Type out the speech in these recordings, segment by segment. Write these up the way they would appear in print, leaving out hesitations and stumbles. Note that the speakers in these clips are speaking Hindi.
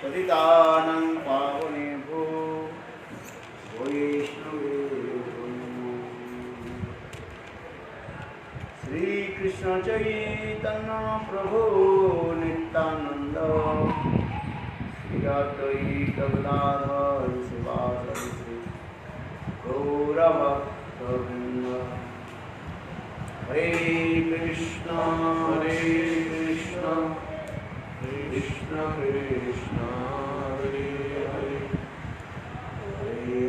पतितानां पावनेभ्यो वैष्णवेभ्यो श्री कृष्ण चैतन्य प्रभु नित्यानंद श्री अद्वैत गदाधर शिवासादि गौरभक्तवृंद हरे कृष्ण कृष्ण कृष्ण हरे हरे हरे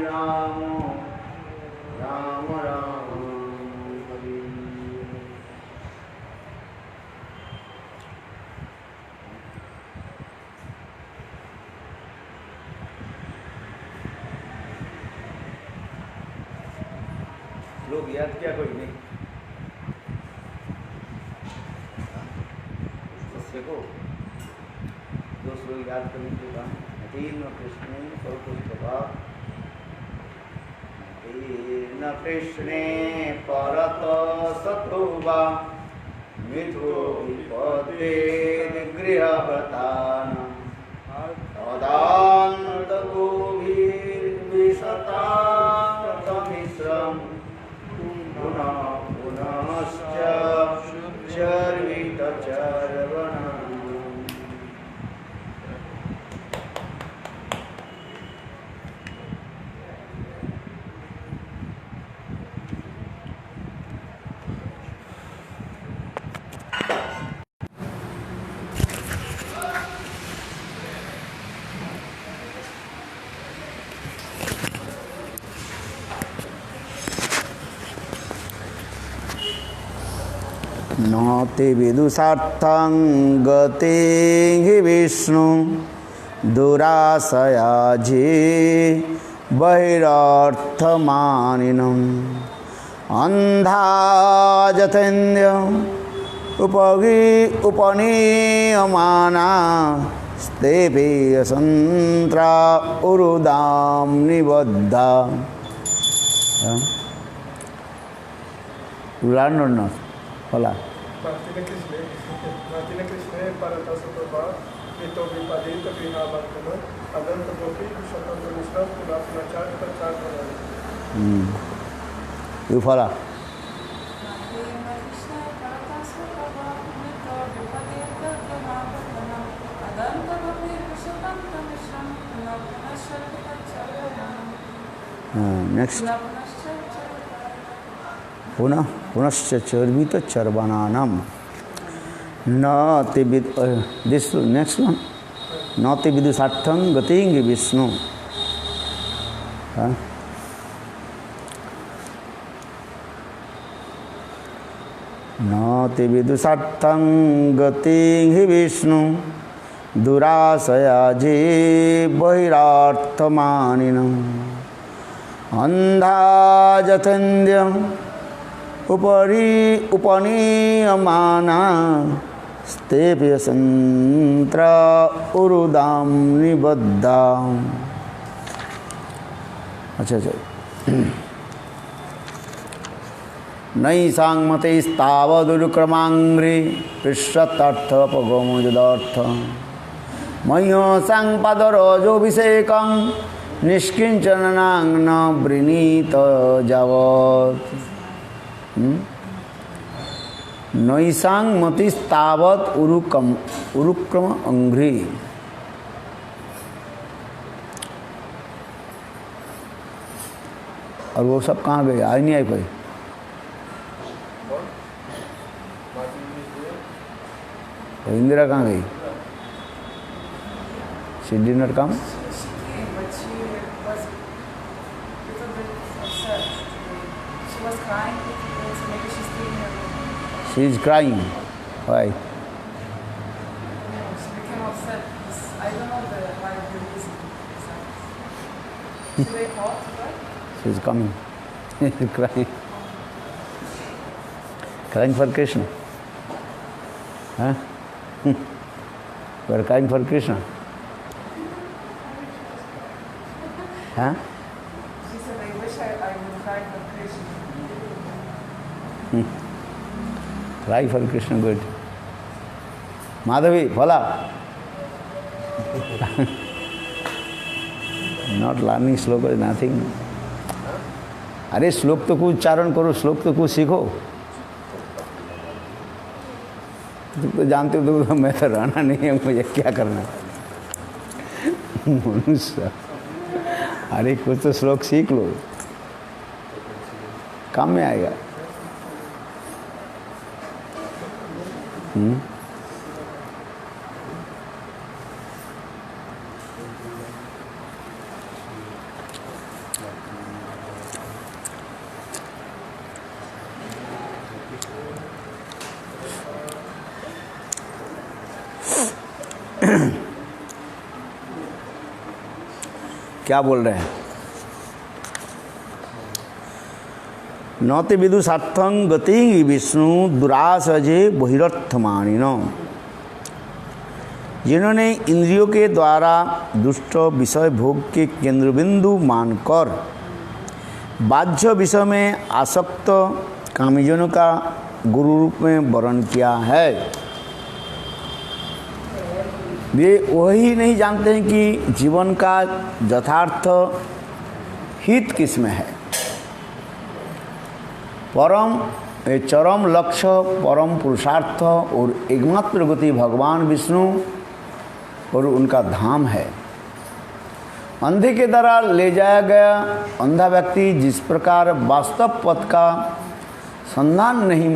राम राम राम हरे हरे। लोग याद किया कोई नहीं को दो श्लोक याद करने के बाद अतीन कृष्णे न कृष्णे परत सतोबा मिथो विपदे गृहव्रतान तदान्त गोभिर्विशता तमिश्रम पुनः पुनश्च चर्वित चर्वण नौते विदुषार्थं गते हि विष्णु दुराशयाजे बहिरर्थमानिनम् अंधा जतेन्द्र उपनीयमाना स्तेपे संत्रा उरुदाम निबद्धा. You learn or not? Hola. Martina Krishna Parata Sotova, Mito Vipadita Vihavatana, Adanta Gopi, Shatan Minister, Purapna Charta Charta. You follow. Next. पुनश्च चर्वित चर्वणानाम नति विद दिस नेक्स्ट वन नति विदुषार्थं गतिं विष्णु. नति विदुषार्थं गतिं विष्णु दुराशयाजे बहिरार्थमानिनम् अंधा जतेन्द्रियं उपनीयमाना स्तेभ्य संत्रा उरुदाम निबद्धा. अच्छा नैषां मतैस्तावदुरुक्रमाङ्घ्रि पृष्ठतर्थपगमोजदर्थ मह्यसां पदरजोऽभिषेकं निष्किञ्चनां न वृणीत यावत्. नैषां मतिस्तावत् उरुक्रम अंघ्रि. और वो सब कहाँ गए? आई नहीं आई कोई? तो इंदिरा कहाँ गई? She did not come? She is crying. Why? She became upset. I don't know why the reason. Is it hot, right? She is coming. Crying. Crying for Krishna. Huh? We are crying for Krishna. Huh? She said, I wish I would cry for Krishna. Cry for Krishna, good. Madhavi Bhola not learning श्लोक इज नथिंग। अरे श्लोक तो कुछ उच्चारण करो, श्लोक तो कुछ सीखो। तुम तो जानते हो तो मैं तो रहना नहीं है, मुझे क्या करना मनुष्य। अरे कुछ तो श्लोक सीख लो, काम में आएगा। क्या बोल रहे हैं? नौते विदुषार्थं गति विष्णु दुरासजे बहिरर्थमानिनो। जिन्होंने इंद्रियों के द्वारा दुष्ट विषय भोग के केंद्र बिंदु मानकर बाह्य विषय में आसक्त कामीजनों का गुरु रूप में वर्ण किया है, वे वही नहीं जानते हैं कि जीवन का यथार्थ हित किस में है। चरम लक्ष्य, परम पुरुषार्थ और एकमात्र गति भगवान विष्णु और उनका धाम है। अंधे के द्वारा ले जाया गया अंधा व्यक्ति जिस प्रकार वास्तव पथ का संधान नहीं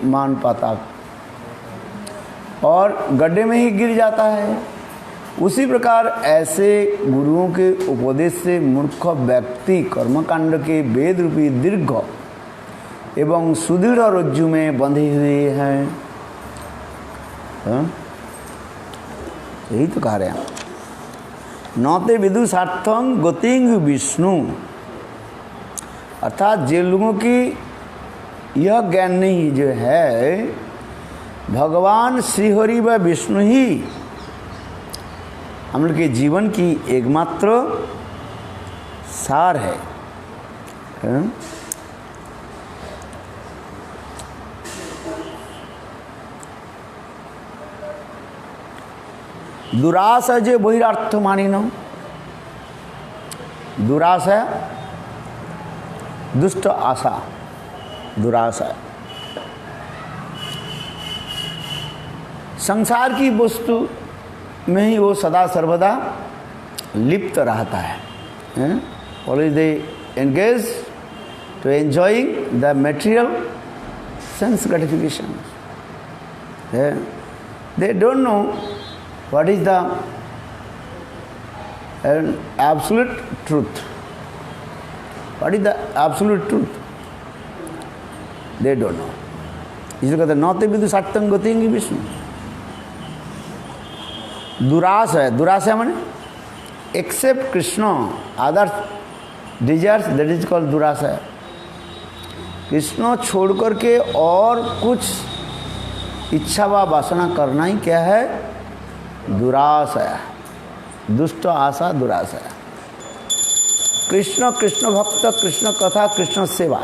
मान पाता और गड्ढे में ही गिर जाता है, उसी प्रकार ऐसे गुरुओं के उपदेश से मूर्ख व्यक्ति कर्मकांड के वेद रूपी दीर्घ एवं सुदृढ़ रज्जु में बंधे हुए हैं। यही तो कह रहे हैं। नौते विदुषार्थं गतिं विष्णु, अर्थात जिन लोगों की यह ज्ञान नहीं जो है भगवान श्रीहरि व विष्णु ही हम लोग के जीवन की एकमात्र सार है। दुराशा जे बहिरार्थ मानिनो। दुराशा दुष्ट आशा, दुराशा संसार की वस्तु में ही वो सदा सर्वदा लिप्त रहता है। Always they engage to enjoying the material sense gratification. They don't know what is the absolute truth. What is the absolute truth they don't know. इसलिए कहते नौते विदुषार्थं गतिं विष्णु। दुरास है, दुराशा माने except Krishna other desires, that is called दुराशा। कृष्ण छोड़ करके और कुछ इच्छा व वासना करना ही क्या है? दुराशा, दुष्ट आशा, दुराशा। कृष्ण कृष्ण भक्त, कृष्ण कथा, कृष्ण सेवा,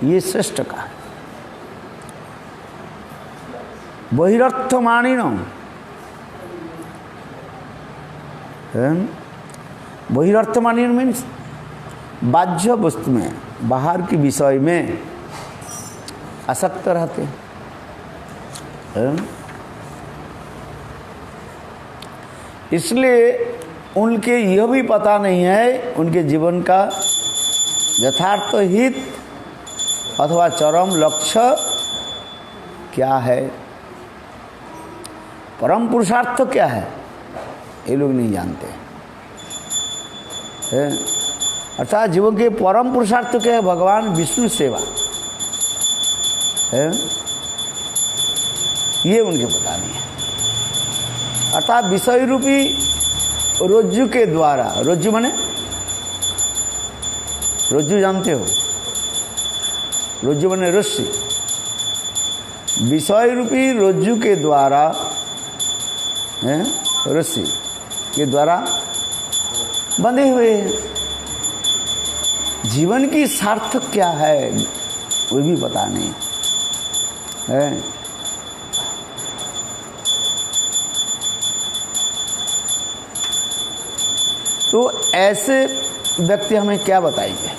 ये श्रेष्ठ का। बहिरर्थ मानिनो, बहिरर्थ मानिनो मीन्स बाह्य वस्तु में, बाहर के विषय में आसक्त रहते हैं। इसलिए उनके यह भी पता नहीं है उनके जीवन का यथार्थ हित अथवा चरम लक्ष्य क्या है, परम पुरुषार्थ क्या है, ये लोग नहीं जानते। अर्थात जीवन के परम पुरुषार्थ क्या है? भगवान विष्णु सेवा है, ये उनके पता नहीं है। अर्थात विषय रूपी रज्जु के द्वारा, रज्जु माने रज्जु जानते हो, रज्जु माने रस्सी, विषय रूपी रज्जु के द्वारा, रस्सी के द्वारा बंधे हुए हैं। जीवन की सार्थक क्या है वो भी पता नहीं है। तो ऐसे व्यक्ति हमें क्या बताएंगे,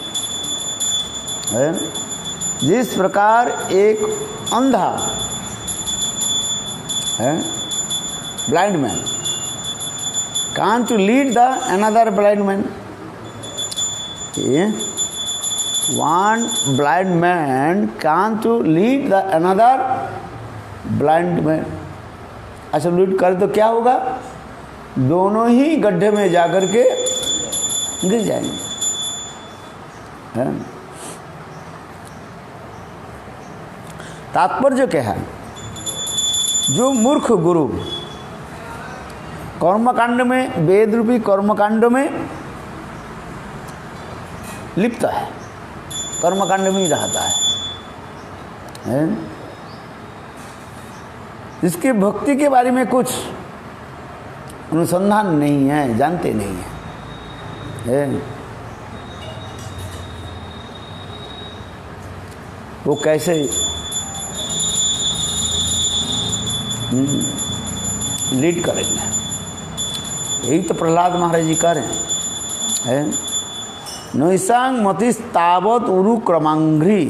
है? जिस प्रकार एक अंधा है, blind man, can't to lead the another blind man. One blind man can't to lead the another blind man। अच्छा, लीड करे तो क्या होगा? दोनों ही गड्ढे में जाकर के गिर जाएंगे, है? तात्पर्य क्या है? जो मूर्ख गुरु कर्मकांड में, वेद रूपी कर्मकांड में लिप्त है, कर्मकांड में ही रहता है? इसके भक्ति के बारे में कुछ अनुसंधान नहीं है, जानते नहीं है, वो कैसे लीड करेंगे? यही तो प्रहलाद महाराज जी कह रहे हैं, नैसांग मतिस्तावत उरु क्रमांघ्री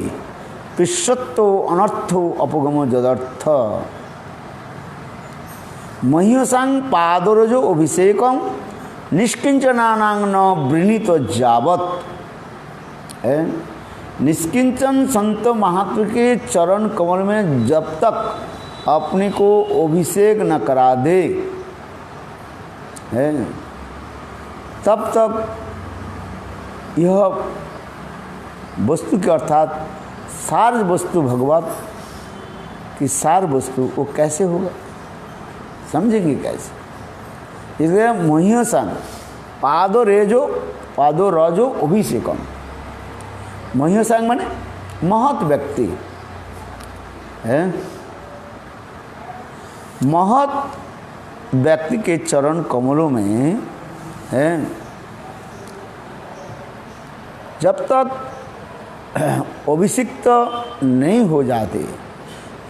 पिश्वत्तो अनर्थो अपगमो जदर्थ मह्यसांग पादरजो अभिषेकम निष्किंचनानांग न वृणीत जावत। निष्किंचन संत महात्मा के चरण कमल में जब तक अपने को अभिषेक न करा दे, तब तक यह वस्तु के अर्थात सार वस्तु भगवत की सार वस्तु वो कैसे होगा, समझेंगे कैसे? इसलिए मह्यसन पादो रजो अभिषेकम। मह्यसंग माने महत व्यक्ति है, महत व्यक्ति के चरण कमलों में है, जब तक अभिषिक्त नहीं हो जाते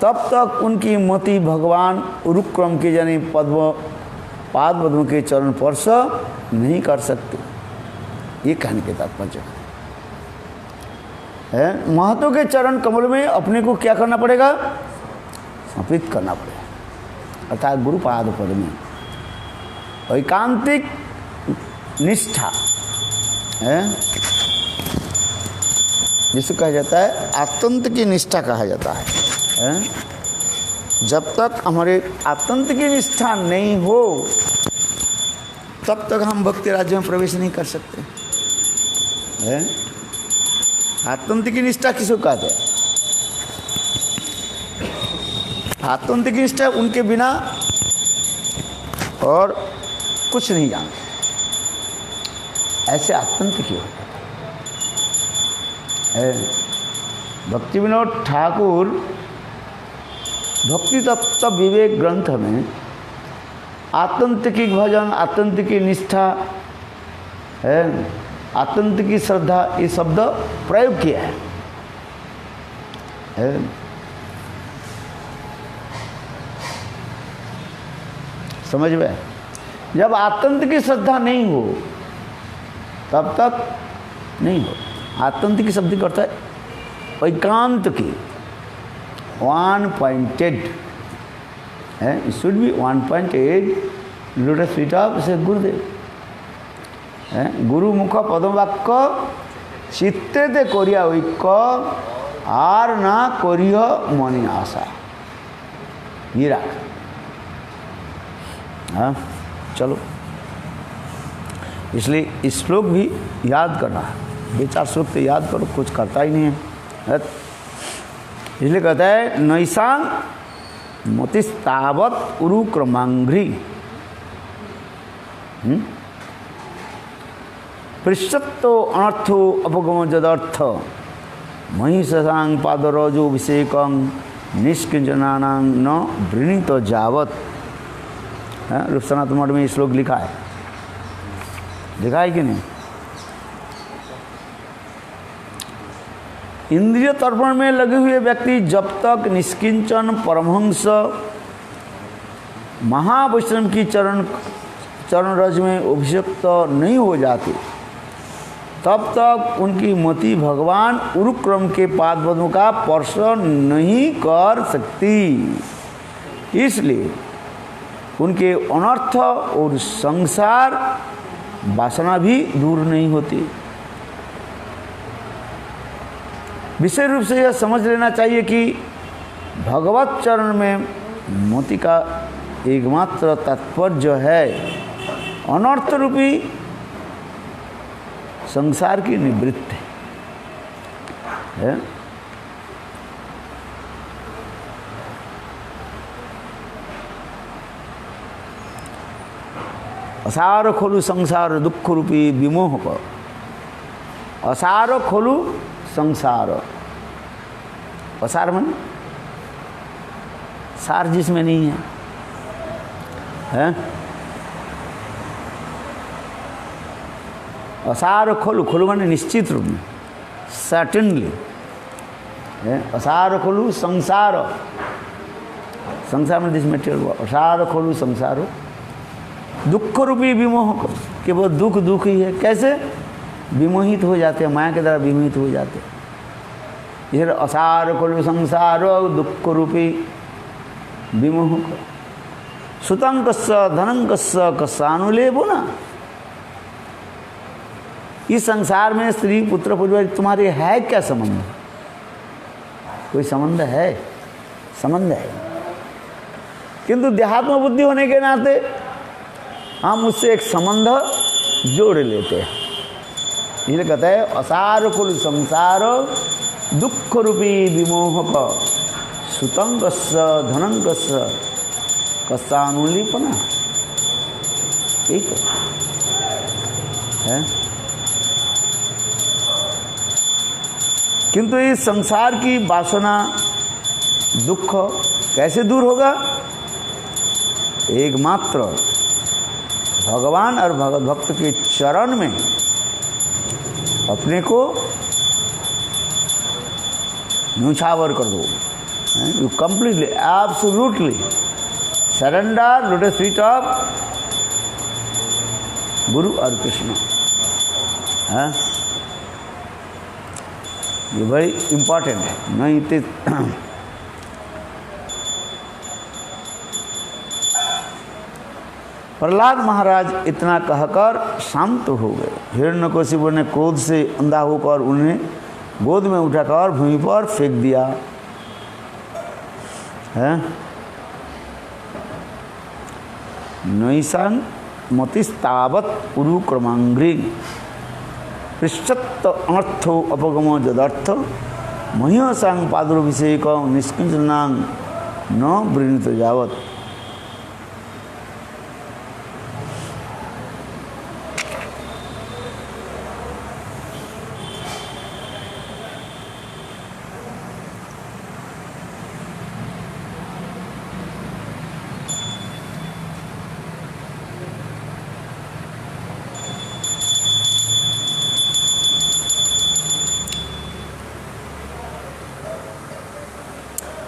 तब तक उनकी मति भगवान उरुक्रम के यानी पाद पद्म के चरण स्पर्श नहीं कर सकते। ये कहने के तात्पर्य है। महतों के चरण कमल में अपने को क्या करना पड़ेगा? समर्पित करना पड़ेगा, अर्थात गुरुपाद पद में एकांतिक निष्ठा है, जिसे कहा जाता है आतंत की निष्ठा कहा जाता है। जब तक हमारे आतंत की निष्ठा नहीं हो तब तक हम भक्ति राज्य में प्रवेश नहीं कर सकते। आतंत की निष्ठा किसको कहते हैं? आतंत की निष्ठा उनके बिना और कुछ नहीं जानते, ऐसे आतंत की होते हैं। भक्ति विनोद ठाकुर भक्ति तत्व विवेक ग्रंथ में आतंतिक भजन, आतंतिक निष्ठा है, आतंतिक श्रद्धा, ये शब्द प्रयोग किया है। समझ में? जब आतंतिक श्रद्धा नहीं हो तब तक नहीं हो। आतंतिक शब्द का अर्थ है एकांत की, वन पॉइंटेड है, it should be one pointed lotus feet of से गुरुदेव है। गुरु मुख पदम वाक्य चित्ते ते करिया ঐক্য आर ना करिय मनी आशा, ये रख। हाँ चलो, इसलिए इस श्लोक भी याद करना है। 2-4 श्लोक तो याद करो, कुछ करता ही नहीं है। इसलिए कहता है नैसांग मतिस्तावत उरु क्रमांघ्री पृष्ठत्तो अनर्थो अपगम जदर्थ महिषांग पादरजो अभिषेकं निष्किंचनानां न वृणीत जावत। रूपसनाथ मठ में श्लोक लिखा है, लिखा है कि नहीं? इंद्रिय तर्पण में लगे हुए व्यक्ति जब तक निष्किंचन परमहंस महावैष्णव की चरण रज में अभिषिक्त नहीं हो जाते, तब तक उनकी मति भगवान उरुक्रम के पादपद्मों का स्पर्श नहीं कर सकती। इसलिए उनके अनर्थ और संसार वासना भी दूर नहीं होती। विशेष रूप से यह समझ लेना चाहिए कि भगवत चरण में मोती का एकमात्र तात्पर्य जो है अनर्थ रूपी संसार की निवृत्ति है। असार खोलू संसार दुख रूपी विमोह को, असार खोलू संसार, असार मन सार जिसमें नहीं है, हैं? असार खोलू, खोलू माने निश्चित रूप में, सर्टेनली, असार खोलू संसार, संसार में दिस मेटेरियल हुआ, असार खोलू संसार दुख रूपी विमोह को, कि वो दुख ही है। कैसे विमोहित हो जाते हैं, माया के द्वारा विमोहित हो जाते हैं। इधर असार खोलू संसार दुख रूपी विमोह को, सुतंकस्स धनंकस्स कस्सानुलेपो ना। इस संसार में स्त्री पुत्र परिवार तुम्हारे है क्या संबंध? कोई संबंध है? संबंध है, किंतु देहात्म बुद्धि होने के नाते हम उससे एक संबंध जोड़ लेते हैं। इसलिए कहते हैं असार कुल संसार दुख रूपी विमोह का सुतंकस्स धनंकस्स कस्सानुलिपना। ठीक है, किंतु इस संसार की वासना दुख कैसे दूर होगा? एकमात्र भगवान और भगवत भक्त के चरण में अपने को न्यूछावर कर दो। You completely absolutely surrender lotus feet of गुरु और कृष्ण। ये बड़ी इम्पोर्टेंट है। नहीं तो प्रहलाद महाराज इतना कहकर शांत हो गए। हिरण्यकशिपु ने क्रोध से अंधा होकर उन्हें गोद में उठाकर भूमि पर फेंक दिया है। नैषां मतिस्तावत् उरुक्रमांग्री पृष्ठत्त अनर्थो अपगमो जदर्थ मह्यसां पादुरभिषेक निष्किंचनां न वृणीत जावत्।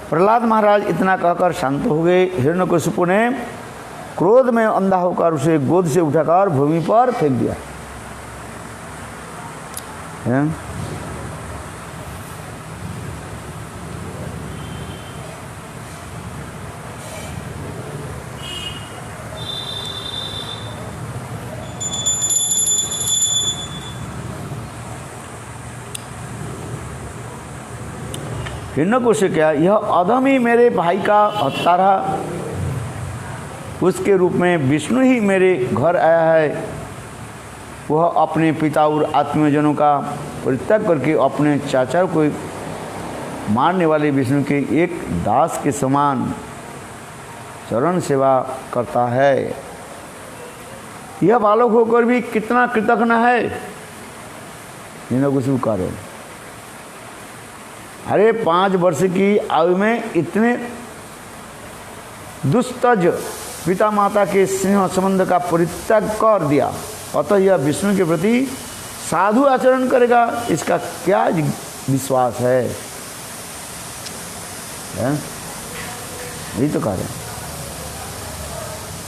प्रहलाद महाराज इतना कहकर शांत हो गए। हिरण्यकशिपु ने क्रोध में अंधा होकर उसे गोद से उठाकर भूमि पर फेंक दिया। हिरण्यकशिपु से क्या, यह अधम ही मेरे भाई का हत्या रहा, उसके रूप में विष्णु ही मेरे घर आया है। वह अपने पिता और आत्मीयजनों का परित्याग करके अपने चाचा को मारने वाले विष्णु के एक दास के समान चरण सेवा करता है। यह बालक होकर भी कितना कृतज्ञ है। हिरण्यकशिपु कह रहे, अरे 5 वर्ष की आयु में इतने दुस्तज पिता माता के स्नेह संबंध का परित्याग कर दिया, अतः यह विष्णु के प्रति साधु आचरण करेगा, इसका क्या विश्वास है, यही तो कह रहे हैं।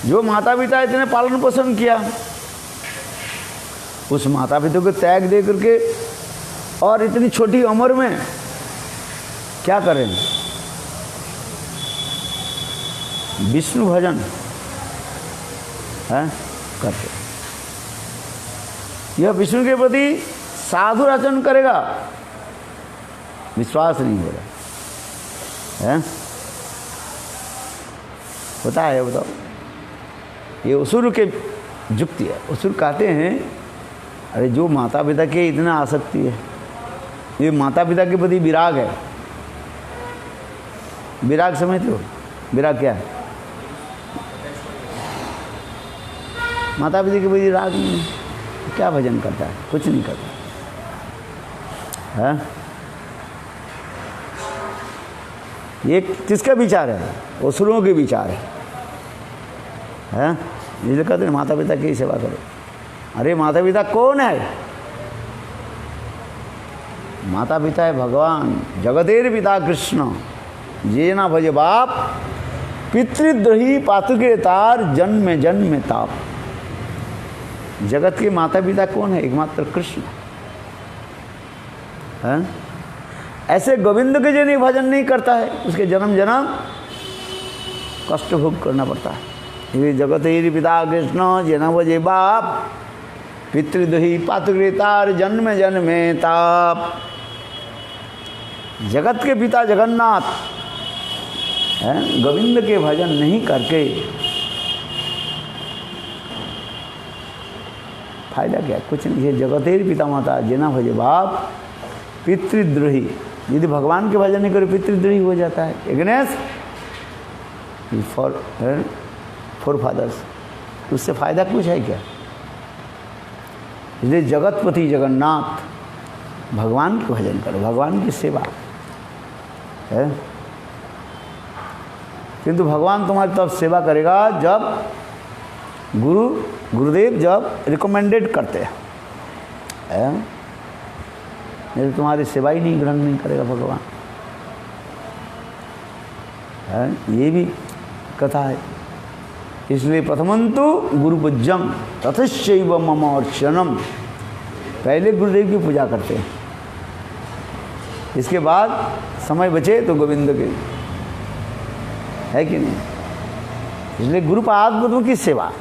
जो माता पिता इतने पालन पोषण किया, उस माता पिता को त्याग दे करके और इतनी छोटी उम्र में क्या करें? विष्णु भजन है करते। यह विष्णु के प्रति साधु आचरण करेगा, विश्वास नहीं हो रहा है। होता है, बताओ। ये असुर के युक्ति है। असुर कहते हैं अरे जो माता पिता के इतना आसक्ति है, ये माता पिता के प्रति विराग है। विराग समझते हो? विराग क्या है? माता पिता के प्रति राग नहीं, क्या भजन करता है? कुछ नहीं करता है। ये किसका विचार है? असुरों के विचार है। इसलिए कहते हैं माता पिता की सेवा करो। अरे माता पिता कौन है? माता पिता है भगवान। जगतेर पिता कृष्ण ये ना भजे बाप, पितृद्रोही पातुके तार, जन्म जन्म ताप। जगत के माता पिता कौन है? एकमात्र कृष्ण है। ऐसे गोविंद के जो नहीं भजन नहीं करता है, उसके जन्म जन्म कष्ट भोग करना पड़ता है। ये जगतेर पिता कृष्ण ये ना भजे बाप, पितृद्रोही पातुके तार, जन्म जन्म ताप। जगत के पिता जगन्नाथ है, गोविंद के भजन नहीं करके फायदा क्या? कुछ नहीं है। जगतेर पिता माता जिना भजे बाप, पितृद्रोही। यदि भगवान के भजन नहीं करे पितृद्रोही हो जाता है। एग्नेस्ट फॉर फादर्स, उससे फायदा कुछ है क्या? इसलिए जगतपति जगन्नाथ, भगवान के भजन करो, भगवान की सेवा है। किंतु भगवान तुम्हारी तब सेवा करेगा जब गुरुदेव जब रिकमेंडेड करते हैं, नहीं तो तुम्हारी सेवा ही नहीं ग्रहण नहीं करेगा भगवान है। ये भी कथा है। इसलिए प्रथमंतु गुरुपूज्यम ततश्चैव मम अर्चनम। पहले गुरुदेव की पूजा करते हैं, इसके बाद समय बचे तो गोविंद के, है कि नहीं? इसलिए गुरुपाद गुरु की सेवा।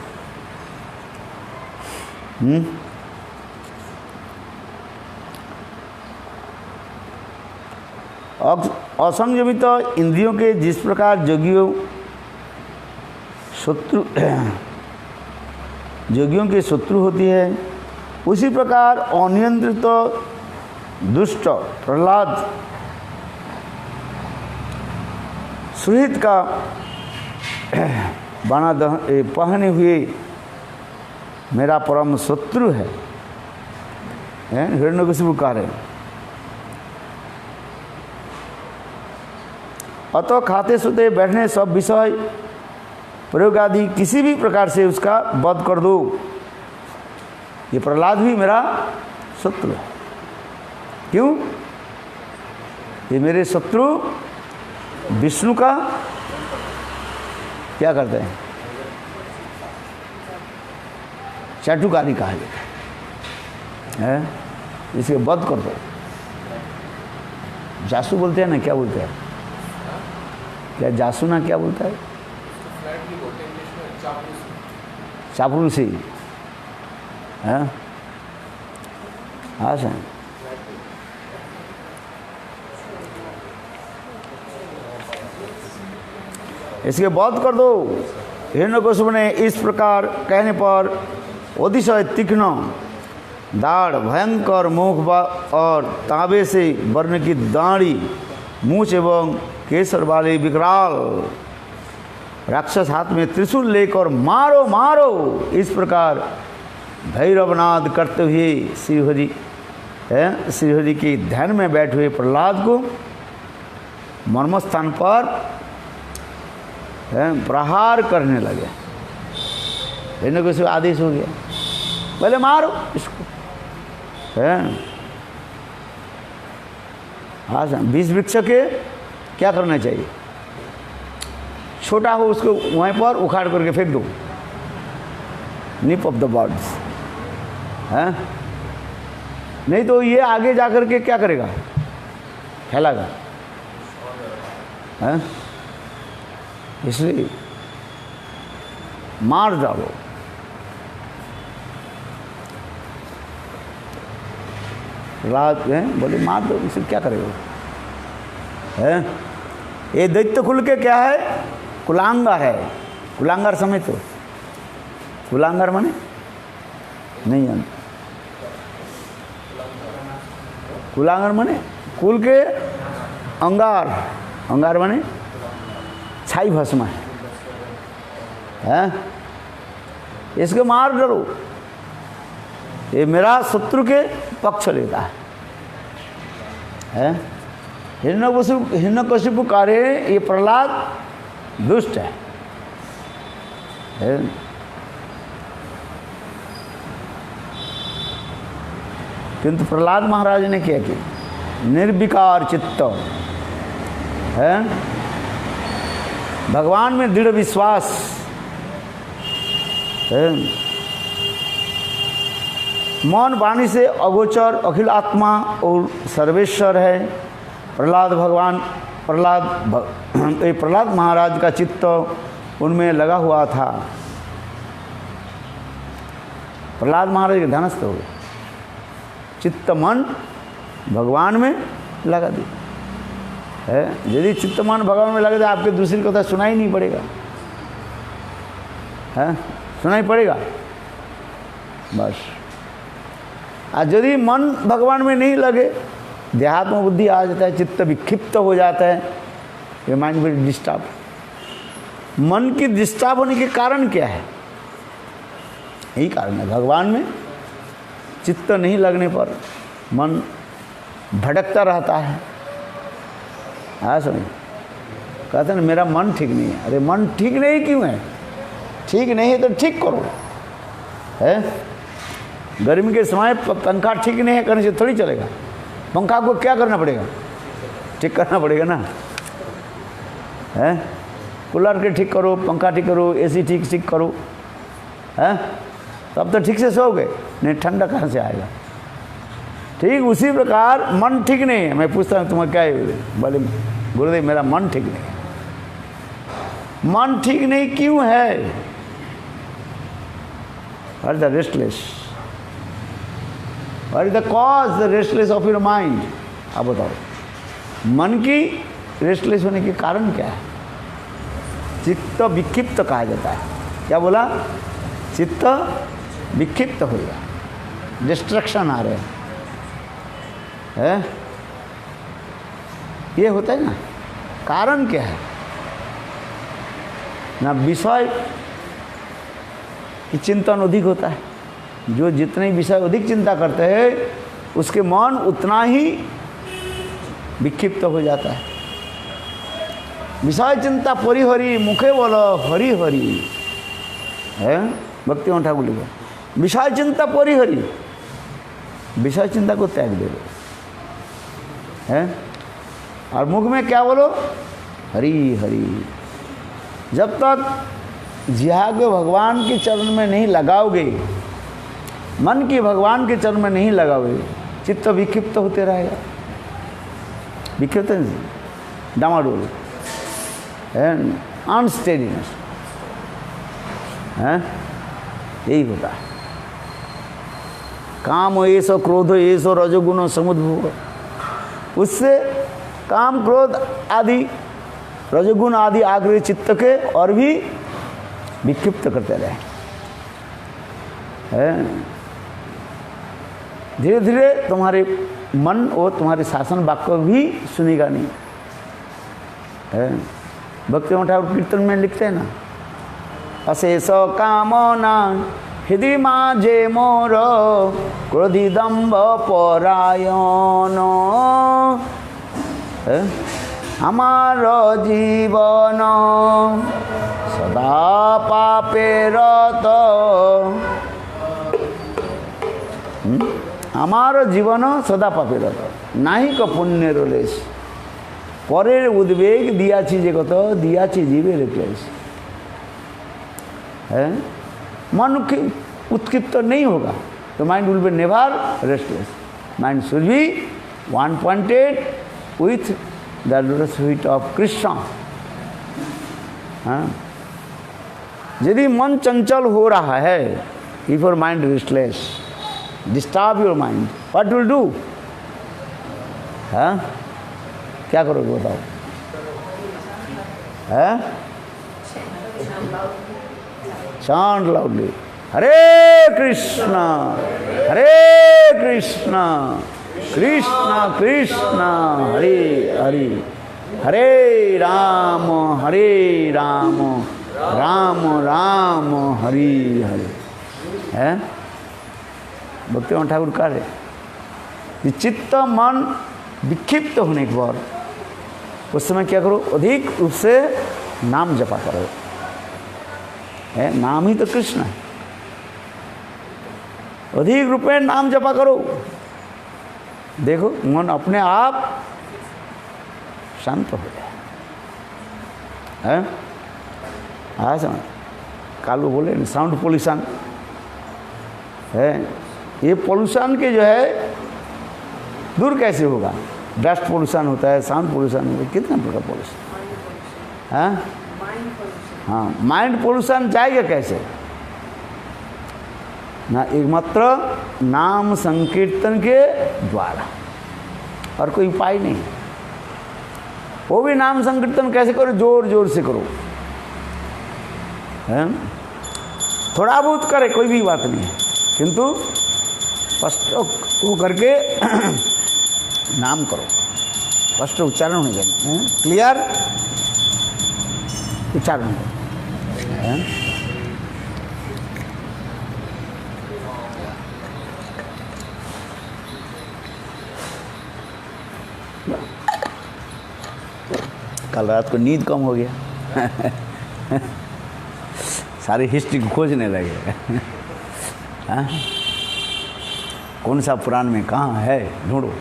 असंयमित इंद्रियों के जिस प्रकार जोगियों के शत्रु होती है, उसी प्रकार अनियंत्रित दुष्ट प्रहलाद सुहित का बाणा पहने हुए मेरा परम शत्रु है, हिरण्यकशिपु कह रहे। अतः खाते सोते बैठने सब विषय प्रयोग आदि किसी भी प्रकार से उसका वध कर दो। ये प्रहलाद भी मेरा शत्रु है। क्यों? ये मेरे शत्रु विष्णु का क्या करते हैं? चाटुकारी कहा जाता है। इसके वध कर दो। जासू बोलते हैं ना, क्या बोलते हैं? क्या जासू ना क्या बोलता है? चापलूसी है। हाँ सर, इसके वध कर दो। हिरण्यकशिपु ने इस प्रकार कहने पर अतिशय तीक्ष्ण दाढ़, भयंकर मुख और तांबे से वर्ण की दाढ़ी, मूछ एवं केसर वाले विकराल राक्षस हाथ में त्रिशूल लेकर मारो मारो इस प्रकार भैरवनाद करते हुए श्रीहरि के ध्यान में बैठे हुए प्रहलाद को मर्मस्थान पर प्रहार करने लगे। हिरण्यकशिपु आदेश हो गया, पहले मारो इसको। हाँ सर, 20 वृक्ष के क्या करना चाहिए? छोटा हो उसको वहीं पर उखाड़ करके फेंक दो, निप ऑफ द बर्ड्स, हैं? नहीं तो ये आगे जा कर के क्या करेगा? फैलागा, हैं? इसलिए मार डालो। रात हैं बोले मार दो, इसे क्या करेगा? हैं? ये दैत्य कुल के क्या है? कुलांगार है। कुलांगार समझ तो, कुलांगार माने नहीं जानते। कुलांगार माने कुल के अंगार, अंगार माने छाई भस्म है। इसको मार डालो, ये मेरा शत्रु के पक्ष लेता है। हिरण्यकशिपु कार्य ये प्रहलाद दुष्ट है। किंतु प्रहलाद महाराज ने क्या किया? निर्विकार चित्त है, भगवान में दृढ़ विश्वास है, मौन वाणी से अगोचर अखिल आत्मा और सर्वेश्वर है। प्रहलाद भगवान प्रहलाद महाराज का चित्त उनमें लगा हुआ था। प्रहलाद महाराज के ध्यानस्थ हो गए, चित्त मन भगवान में लगा दी है। यदि चित्त मन भगवान में लगा दे, आपके दूसरी कथा सुनाई नहीं पड़ेगा, है सुनाई पड़ेगा बस। आज यदि मन भगवान में नहीं लगे, देहात्म बुद्धि आ जाता है, चित्त विक्षिप्त हो जाता है, ये माइंड विल डिस्टर्ब। मन की डिस्टर्ब होने के कारण क्या है? यही कारण है, भगवान में चित्त नहीं लगने पर मन भटकता रहता है। हाँ समझ, कहते हैं मेरा मन ठीक नहीं है। अरे मन ठीक नहीं क्यों है? ठीक नहीं है तो ठीक करो, है? गर्मी के समय पंखा ठीक नहीं है करने से थोड़ी चलेगा। पंखा को क्या करना पड़ेगा? ठीक करना पड़ेगा ना, है? कूलर के ठीक करो, पंखा ठीक करो, एसी ठीक करो, है? तब तो ठीक से सोओगे, नहीं ठंडा कहाँ से आएगा? ठीक उसी प्रकार मन ठीक नहीं है। मैं पूछता हूँ तुम्हें क्या है? बोले गुरुदेव मेरा मन ठीक नहीं है। मन ठीक नहीं क्यों है? What is the restless? What is the cause the restless of your mind? आप बताओ, मन की रेस्टलेस होने के कारण क्या है? चित्त विक्षिप्त कहा जाता है। क्या बोला? चित्त विक्षिप्त हो गया, डिस्ट्रक्शन आ रहे हैं, ये होता है ना। कारण क्या है? ना विषय की चिंतन अधिक होता है। जो जितने विषय अधिक चिंता करते हैं उसके मन उतना ही विक्षिप्त हो जाता है। विषय चिंता परिहरि मुखे बोलो हरि हरि, है भक्ति ठाकुर लिखा। विषय चिंता परिहरि, विषय चिंता को त्याग दे दो, है? और मुख में क्या बोलो? हरि हरि। जब तक जिहा को भगवान के चरण में नहीं लगाओगे, मन की भगवान के चरण में नहीं लगाओगे, चित्त विक्षिप्त होते रहेगा। विक्षिप्त डामाडोल है, अनस्टेडीनेस है, यही होता है। काम ऐसो क्रोध ऐसो रजोगुण समुद्भव, उससे काम क्रोध आदि रजोगुण आदि आग्रह चित्त के और भी विक्षिप्त करते रहे। धीरे धीरे तुम्हारे मन और तुम्हारे शासन वाक्य भी सुनेगा नहीं, है? भक्ति ठाकुर कीर्तन में लिखते हैं ना, अशेष कामना हृदय माजे मोर क्रोधी दम्भ परायण, हमार जीवन सदा पापे रत। हमारो जीवन सदा पापे रत नाही क पुण्य रोलेश परेर उद्वेग दियाची जे कत दियाची जीवेर क्लेश है। मन की उत्क्षिप्त नहीं होगा तो mind will be never restless. Mind should be one pointed with the lotus feet of Krishna. हाँ, यदि मन चंचल हो रहा है, if your mind restless, disturb your mind, what will do? हाँ, क्या करोगे बताओ? हाँ, chant loudly, Hare Krishna, Hare Krishna, Krishna Krishna, Hare Hare, Hare Rama, Hare Rama, Rama Rama, Hare Hare। है भक्तिमान ठाकुर कह रहे कि चित्त मन विक्षिप्त होने के बाद उस समय क्या करो? अधिक रूप से नाम जपा करो। है, नाम ही तो कृष्ण है। अधिक रूप में नाम जपा करो, देखो मन अपने आप शांत हो जाए। है आया समझ? कालू बोले ना साउंड पोल्यूशन है, ये पोल्यूशन के जो है दूर कैसे होगा? डस्ट पोल्यूशन होता है, साउंड पोल्यूशन होता है, कितना प्रकार पोल्यूशन। हाँ हाँ, माइंड पोल्यूशन जाएगा कैसे? ना एकमात्र नाम संकीर्तन के द्वारा, और कोई उपाय नहीं। वो भी नाम संकीर्तन कैसे करो? जोर जोर से करो। है, थोड़ा बहुत करे कोई भी बात नहीं है, किंतु स्पष्ट वो करके नाम करो, स्पष्ट उच्चारण होने देना। क्लियर उच्चारण है। कल रात को नींद कम हो गया सारी हिस्ट्री को खोजने लगे हाँ? कौन सा पुराण में कहाँ है ढूंढो।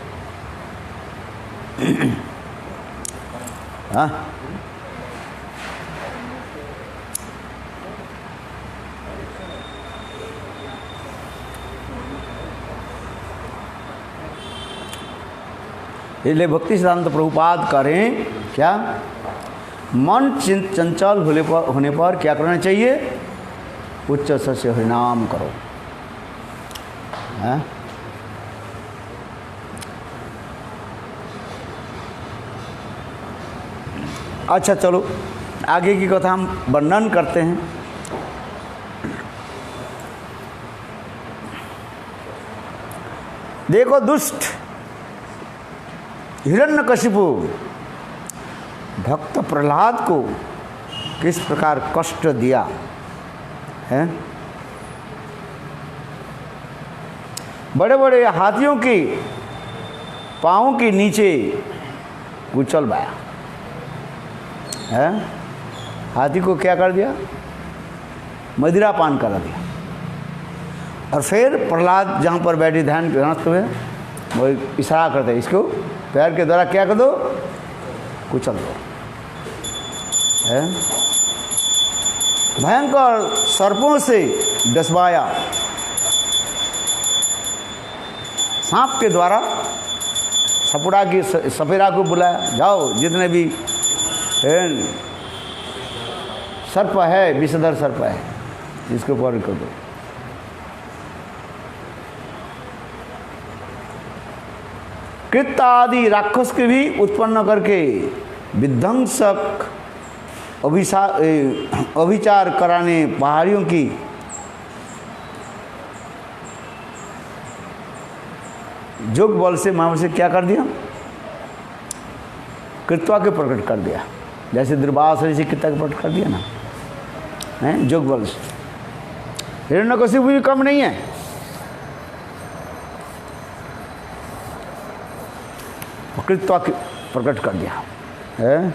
हाँ, इसलिए भक्ति सिद्धांत प्रभुपाद करें क्या? मन चंचल होने पर क्या करना चाहिए? उच्च स्वर से हरिनाम करो। है? अच्छा चलो आगे की कथा हम वर्णन करते हैं। देखो दुष्ट हिरण्यकशिपु भक्त प्रहलाद को किस प्रकार कष्ट दिया है। बड़े बड़े हाथियों की पाँव के नीचे कुचल बाया है। हाथी को क्या कर दिया? मदिरा पान करा दिया। और फिर प्रहलाद जहाँ पर बैठे ध्यान ग्रस्त हुए, वो इशारा करते हैं, इसको पैर के द्वारा क्या कर दो? कुचल दो। है भयंकर सर्पों से डसवाया, सांप के द्वारा सपुड़ा की सफेरा को बुलाया, जाओ जितने भी सर्प है, विषधर सर्प है, इसको पार कर दो। कृत आदि राक्षस के भी उत्पन्न करके विध्वंसक अभिचार कराने पहाड़ियों की जोग बल से महाबल से क्या कर दिया? कृत्वा के प्रकट कर दिया। जैसे दुर्वासा से कृत्वा के प्रकट कर दिया ना, है जोग बल से। हिरण्यकशिपु भी कम नहीं है। कृत्वा के प्रकट कर दिया है।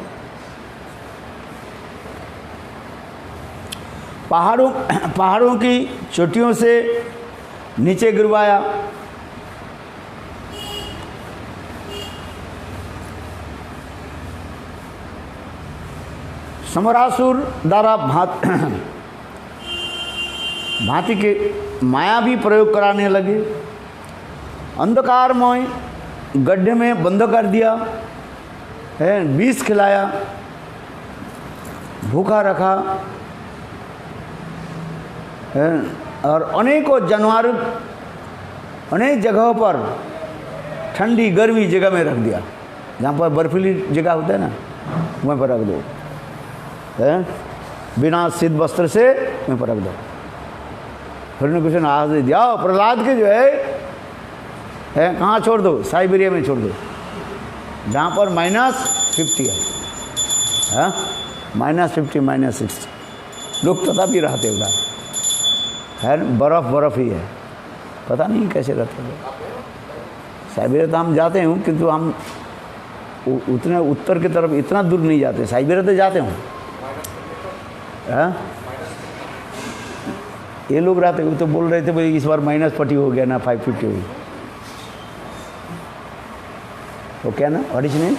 पहाड़ों की चोटियों से नीचे गिरवाया, समरासुर द्वारा भांति के माया भी प्रयोग कराने लगे। अंधकारमय गड्ढे में बंद कर दिया है, विष खिलाया, भूखा रखा है, और अनेकों जानवर अनेक जगहों पर ठंडी गर्मी जगह में रख दिया। जहाँ पर बर्फीली जगह होता है ना, वहीं पर रख दो, है, बिना सिद्ध वस्त्र से वहीं पर रख दो। फिर ने कुछ आवाज दे दिया, प्रहलाद के जो है कहाँ छोड़ दो, साइबेरिया में छोड़ दो, जहाँ पर -50 है, -50 -60 लोग तथापि रहते उधर है, बर्फ ही है, पता नहीं कैसे रहते हैं। साइबेरिया तो हम जाते हैं, किंतु हम उतने उत्तर की तरफ इतना दूर नहीं जाते। साइबेरिया तो जाते हूँ, ये लोग रहते, वो तो बोल रहे थे भाई इस बार -40 हो गया ना, 550 हो गया। तो क्या ना ओरिजिनल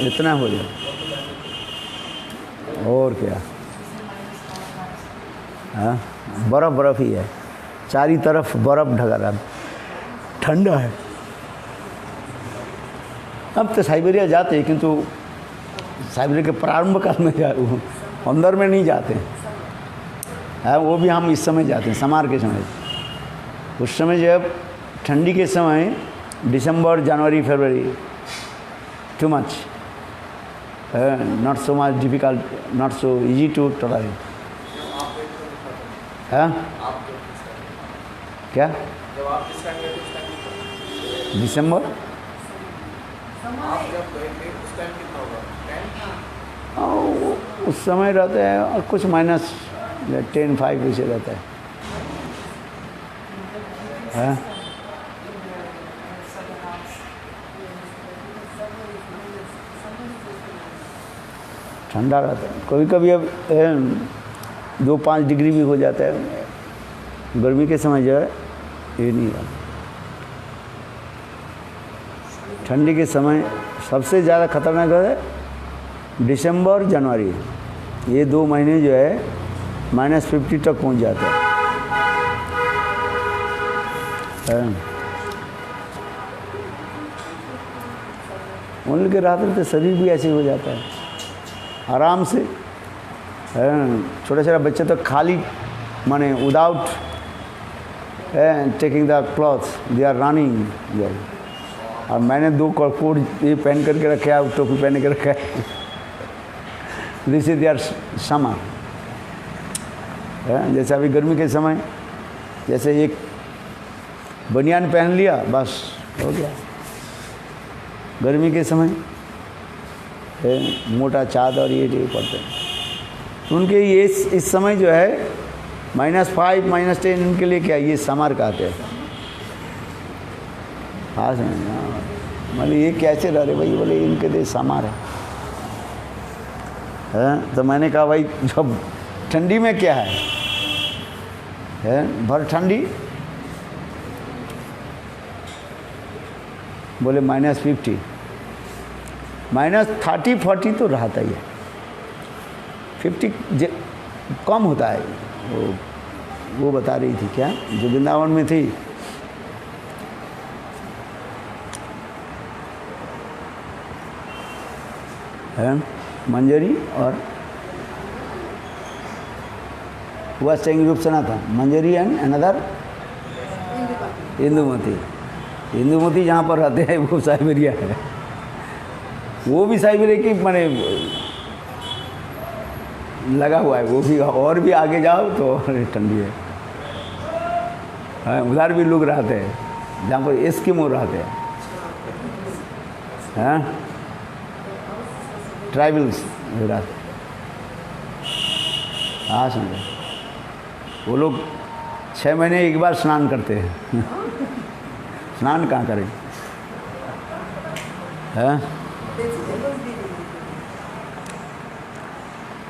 इतना हो जाए और क्या। हाँ, बर्फ ही है, चारी तरफ बर्फ ढका रहा, ठंडा है। अब तो साइबेरिया जाते हैं, किंतु साइबेरिया के प्रारंभ काल में अंदर में नहीं जाते हैं, वो भी हम इस समय जाते हैं, समार के समय। उस समय जब ठंडी के समय दिसंबर जनवरी फरवरी, too much, not so much difficult, not so easy to tolerate. हाँ क्या दिसंबर उस समय रहते हैं, और कुछ -10-5 ऐसे रहता है। हाँ? ठंडा रहता है, कभी कभी अब 2-5 डिग्री भी हो जाता है। गर्मी के समय जो है ये नहीं रहता। ठंडी के समय सबसे ज़्यादा खतरनाक है दिसंबर जनवरी, ये 2 महीने जो है -50 तक पहुंच जाता है। उन लोग के रात में तो शरीर भी ऐसे हो जाता है आराम से। छोटा छोटा बच्चे तो खाली माने without taking the cloth they are running. और मैंने 2 कोट ये पहन करके रखा है, टोपी पहन के रखा है। This is their summer. जैसे अभी गर्मी के समय जैसे एक बनियान पहन लिया बस हो गया। गर्मी के समय मोटा चादर ये पड़ते हैं, तो उनके ये इस समय जो है -5 -10 इनके लिए क्या ये समर कहते हैं। हाँ मतलब ये कैसे रह रहे भाई, बोले इनके लिए समर है। तो मैंने कहा भाई जब ठंडी में क्या है भर ठंडी, बोले -50 -30-40 तो रहता ही है, 50 कम होता है। वो बता रही थी क्या जो वृंदावन में थी, है मंजरी और वह सेंग रूप सुना था, मंजरी एंड अनदर इंदुमती। इंदुमती जहाँ पर रहते हैं वो साइबेरिया है, वो भी साइबेरिया की माने लगा हुआ है वो भी। और भी आगे जाओ तो ठंडी है। उधर भी लोग रहते हैं जहाँ पर एस्किमो रहते हैं, ट्राइबल्स रहते। हाँ समझे, वो लोग 6 महीने एक बार स्नान करते हैं। स्नान कहाँ करें, हैं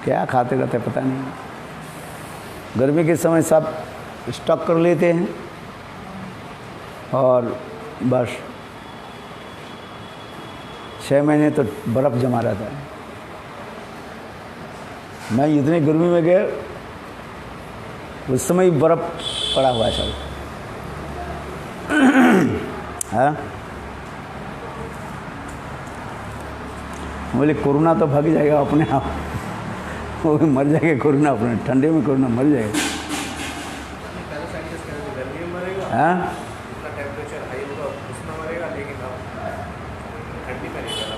क्या खाते रहते पता नहीं। गर्मी के समय सब स्टॉक कर लेते हैं, और बस 6 महीने तो बर्फ़ जमा रहता है। मैं इतनी गर्मी में गया, उस समय बर्फ़ पड़ा हुआ है सब। हाँ, बोले कोरोना तो भाग जाएगा अपने आप, वो भी मर जाएगा कोरोना अपने, ठंडे में कोरोना मर जाएगा। हाँ, टेम्परेचर हाई होगा उसमें मरेगा, लेकिन अब ठंडी में नहीं मरा।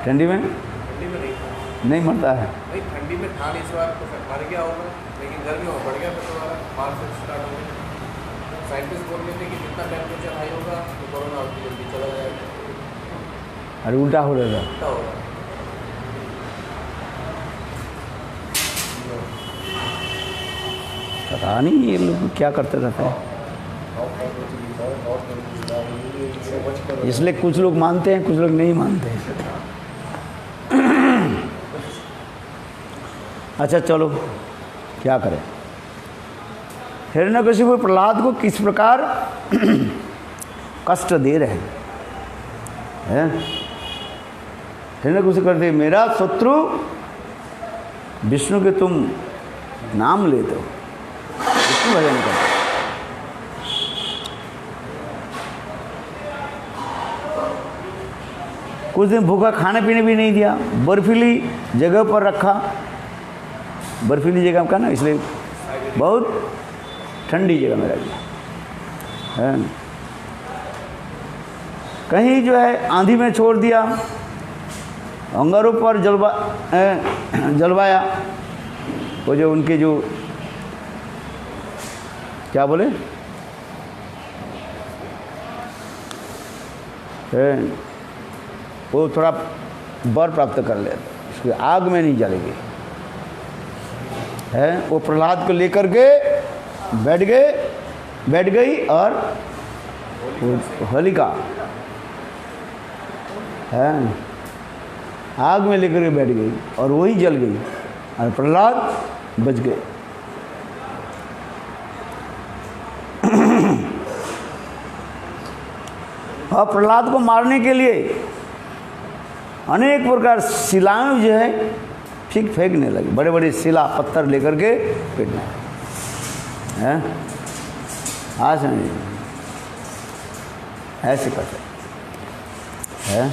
ठंडी में नहीं मरता है। भाई ठंडी में था इस बार तो मर गया होगा, लेकिन गर्मी में बढ़ गया फिर दोबारा मार्च से स्टार्ट हो गया। साइंटिस्ट बोल रहे थे कि जितना टेम्परेचर हाई होगा तो कोरोना जल्दी चला जाएगा। अरे उल्टा हो रहा था। उल्टा होगा। पता नहीं ये लोग क्या करते रहते हैं, इसलिए कुछ लोग मानते हैं, कुछ लोग नहीं मानते हैं। अच्छा चलो, क्या करें। हिरण्यकशिपु प्रहलाद को किस प्रकार कष्ट दे रहे हैं। हिरण्यकशिपु करते, मेरा शत्रु विष्णु के तुम नाम लेते हो, विष्णु भजन करते। कुछ दिन भूखा, खाने पीने भी नहीं दिया, बर्फीली जगह पर रखा, बर्फीली जगह का ना, इसलिए बहुत ठंडी जगह में रख दिया। कहीं जो है आंधी में छोड़ दिया, अंगारों पर जलवाया, वो जो उनके जो क्या बोले वो थोड़ा बर प्राप्त कर ले, उसकी आग में नहीं जलेगी। है वो प्रहलाद को लेकर के बैठ गई और होलिका है आग में लेकर के बैठ गई और वही जल गई और प्रहलाद बच गए। और प्रहलाद को मारने के लिए अनेक प्रकार शिलाएं जो है फेंकने लगे, बड़े बड़े शिला पत्थर लेकर के फेंकना है। हाँ समझिए, ऐसे करते है।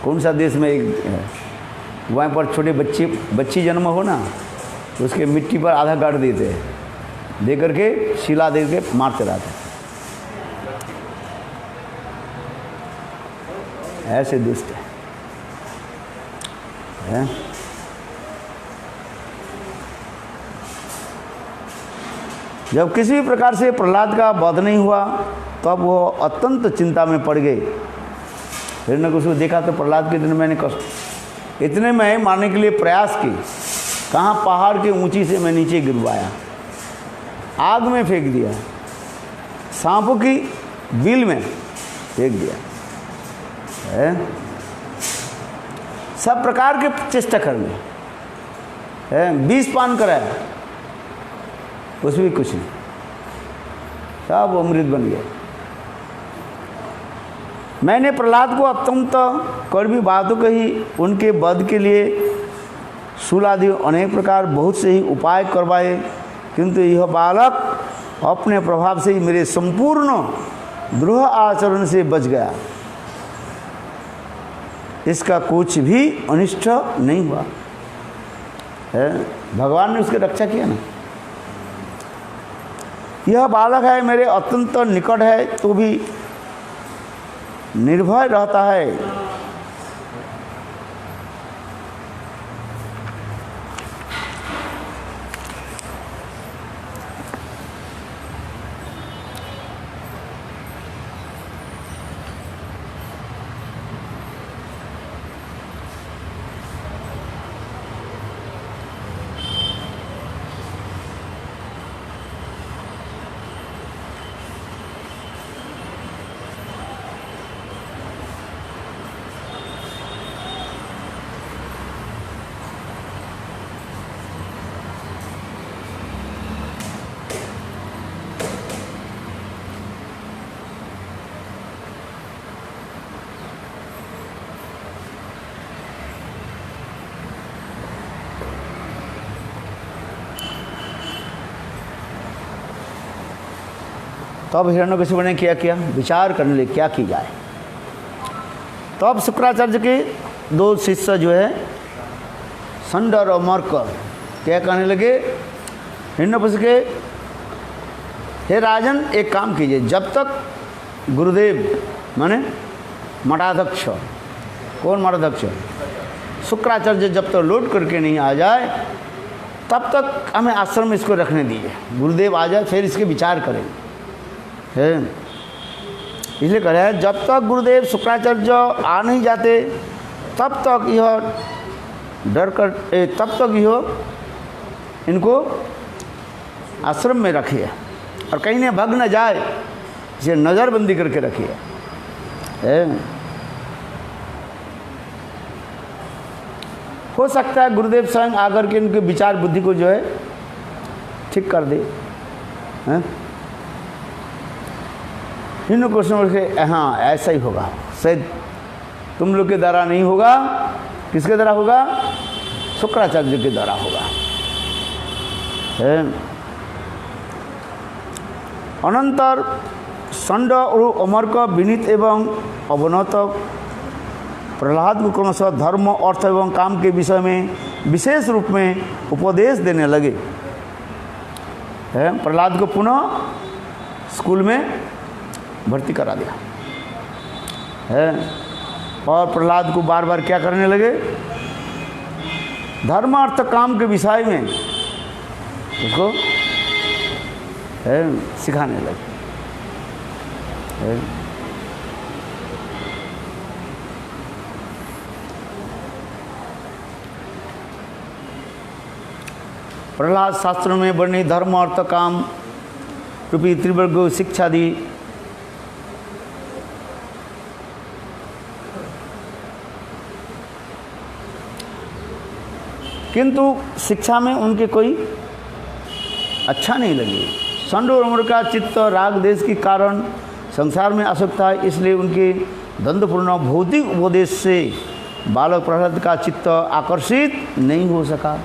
कौन सा देश में एक है, वहाँ पर छोटे बच्ची जन्म हो ना, तो उसके मिट्टी पर आधा गाड़ देते हैं, दे करके शिला दे के मारते रहते हैं। ऐसे दुष्ट है। जब किसी भी प्रकार से प्रहलाद का वध नहीं हुआ तब वो अत्यंत चिंता में पड़ गए। हिरण्यकशिपु देखा तो प्रहलाद के दिन मैंने कष्ट, इतने में मारने के लिए प्रयास की, कहाँ पहाड़ के ऊंची से मैं नीचे गिरवाया, आग में फेंक दिया, सांपों की बिल में फेंक दिया है। सब प्रकार के चेष्टा कर लिए है, विष पान कराया, उसमें कुछ नहीं, सब अमृत बन गया। मैंने प्रहलाद को अत्यंत कड़वी बातों कही, उनके वध के लिए शूल आदि अनेक प्रकार बहुत से ही उपाय करवाए, किंतु यह बालक अपने प्रभाव से ही मेरे संपूर्ण द्रोह आचरण से बच गया, इसका कुछ भी अनिष्ट नहीं हुआ है। भगवान ने उसकी रक्षा किया ना। यह बालक है मेरे अत्यंत निकट है तो भी निर्भय रहता है। तो अब हिरण्यकशिपु ने क्या किया, विचार करने लगे क्या की जाए। तो अब शुक्राचार्य के दो शिष्य जो है संड और अमर्क क्या कहने लगे, हिरण्यकशिपु के हे राजन एक काम कीजिए, जब तक गुरुदेव माने मठाध्यक्ष, कौन मठाध्यक्ष, शुक्राचार्य जब तक लौट करके नहीं आ जाए तब तक हमें आश्रम में इसको रखने दीजिए, गुरुदेव आ जाए फिर इसके विचार करेंगे। इसलिए कह रहे हैं जब तक गुरुदेव शुक्राचार्य आ नहीं जाते तब तक यह डर कर तब तक यह इनको आश्रम में रखिए और कहीं ने भग न जाए, इसे नज़रबंदी करके रखिए। हो सकता है गुरुदेव स्वयं आकर के इनके विचार बुद्धि को जो है ठीक कर दे। हिंदू कृष्ण से हाँ ऐसा ही होगा, शायद तुम लोग के द्वारा नहीं होगा, किसके द्वारा होगा, शुक्राचार्य के द्वारा होगा। अनंतर संड और अमर्क विनीत एवं अवनत प्रहलाद को क्रमशः धर्म अर्थ एवं काम के विषय में विशेष रूप में उपदेश देने लगे। प्रहलाद को पुनः स्कूल में भर्ती करा दिया है और प्रहलाद को बार बार क्या करने लगे, धर्म अर्थ काम के विषय में उसको सिखाने लगे। प्रहलाद शास्त्र में वर्णित धर्म अर्थ काम रूपी त्रिवर्ग को शिक्षा दी। किंतु शिक्षा में उनके कोई अच्छा नहीं लगी। संड और अमर का चित्त राग देश के कारण संसार में आसक्ता है, इसलिए उनके द्वंद्वपूर्ण भौतिक उपदेश से बालक प्रहलाद का चित्त आकर्षित नहीं हो सका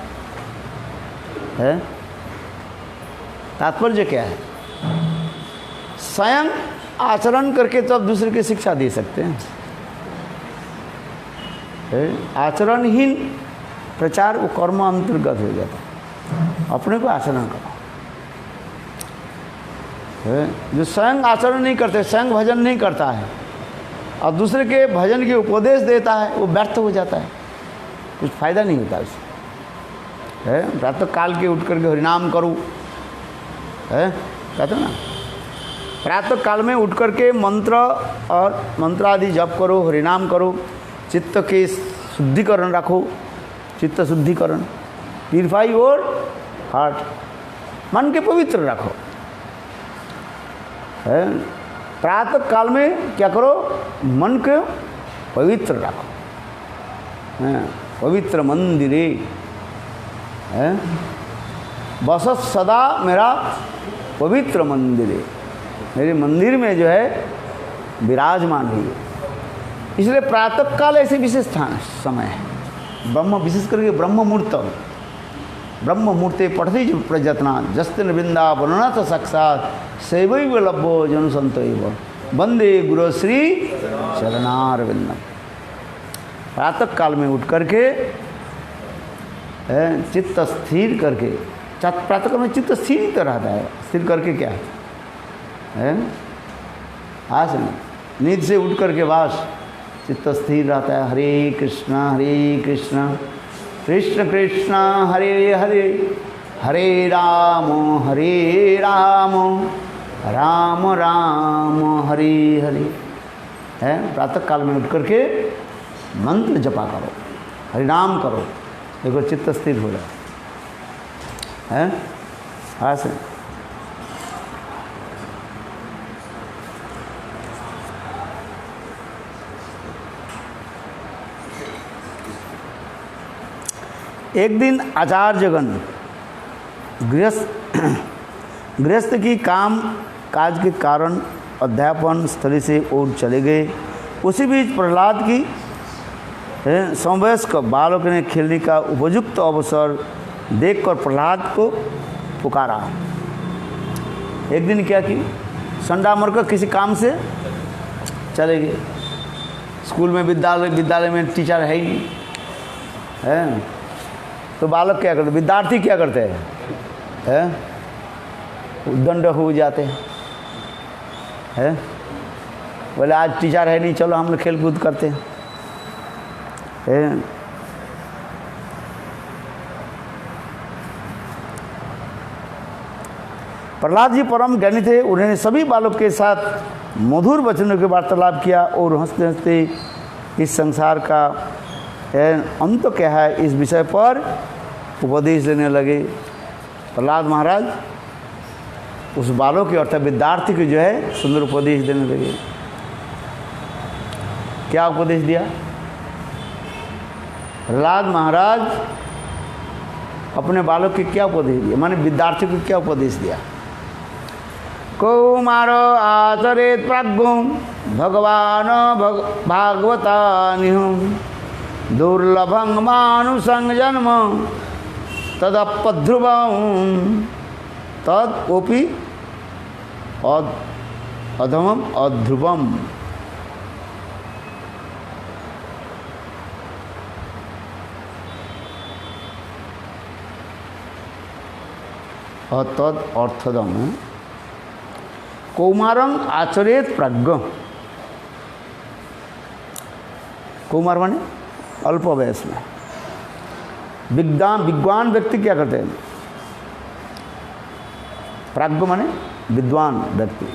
है। तात्पर्य क्या है, स्वयं आचरण करके तो अब दूसरे की शिक्षा दे सकते हैं, आचरणहीन प्रचार वो कर्म अंतर्गत हो जाता है। अपने को आचरण करो, जो स्वयं आचरण नहीं करते, स्वयं भजन नहीं करता है और दूसरे के भजन के उपदेश देता है, वो व्यर्थ हो जाता है, कुछ फायदा नहीं होता उससे। प्रातः काल के उठ करके हरिनाम करो, कहते ना, प्रातः काल में उठ करके मंत्र और मंत्र आदि जप करो, हरिनाम करो, चित्त के शुद्धिकरण रखो, चित्त शुद्धिकरण, प्यूरिफाई और हार्ट, मन के पवित्र रखो। प्रातः काल में क्या करो, मन को पवित्र रखो, पवित्र मंदिरे बस सदा मेरा पवित्र मंदिरे, मेरे मंदिर में जो है विराजमान हुई है। इसलिए प्रातः काल ऐसे विशेष स्थान समय है, ब्रह्म विशेष करके ब्रह्म मुहूर्ते पठती जो प्रयत्ना जस्तिन वृंदावननाथ साक्षात सैवैव लभ्यो जन संतैव वंदे गुरु श्री चरणारविंदम। प्रातः काल में उठ करके चित्त स्थिर करके, प्रातः काल में चित्त स्थिर ही तो रहता है, स्थिर करके क्या है, आसन नींद से उठ करके वास चित्त स्थिर रहता है। हरे कृष्ण कृष्ण कृष्ण हरे हरे, हरे राम राम राम हरे हरे। प्रातः काल में उठ करके मंत्र जपा करो, हरिनाम करो, देखो चित्त स्थिर हो जाए है। हाँ से एक दिन आचार्यगण गृहस्थ की काम काज के कारण अध्यापन स्थली से ओर चले गए। उसी बीच प्रहलाद की समवयस्क बालक ने खेलने का उपयुक्त अवसर देखकर प्रहलाद को पुकारा। एक दिन क्या की, संडा मरकर किसी काम से चले गए। स्कूल में विद्यालय में टीचर है ही नहीं, है तो बालक क्या करते, विद्यार्थी क्या करते हैं, उद्दंड हो जाते हैं। बोले आज टीचर है नहीं, चलो हम लोग खेल कूद करते हैं। प्रहलाद जी परम ज्ञानी थे, उन्होंने सभी बालकों के साथ मधुर वचनों के वार्तालाप किया और हंसते हंसते इस संसार का अंत क्या है इस विषय पर उपदेश देने लगे। प्रहलाद महाराज उस बालक के अर्थात विद्यार्थी को जो है सुंदर उपदेश देने लगे। क्या उपदेश दिया प्रहलाद महाराज? अपने बालक के क्या उपदेश दिया, माने विद्यार्थी को क्या उपदेश दिया? कौमारो आचरेत प्राज्ञो भगवान भागवतानिहं दुर्लभं मानुषं जन्म तदपध्रुवं तदोपि अधमं अध्रुवम। तद अर्थदम कौमारं आचरेत प्राज्ञ। कौमार माने अल्प वयस में। विद्वान व्यक्ति क्या करते हैं? प्राज्ञ माने विद्वान व्यक्ति,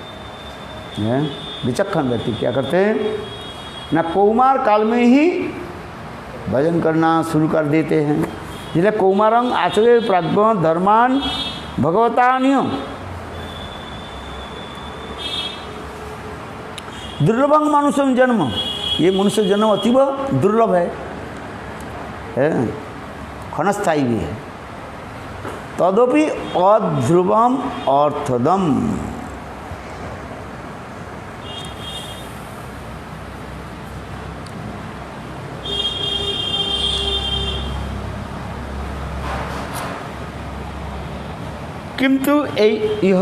विचक्षण व्यक्ति क्या करते हैं ना, कौमार काल में ही भजन करना शुरू कर देते हैं। इसलिए कौमारं आचरेत प्राज्ञ धर्मान भगवतानियम दुर्लभं मानुषं जन्म। ये मनुष्य जन्म अतीव दुर्लभ है, क्षणस्थायी भी है। तदोपि अध्रुवम अर्थदम। किंतु यह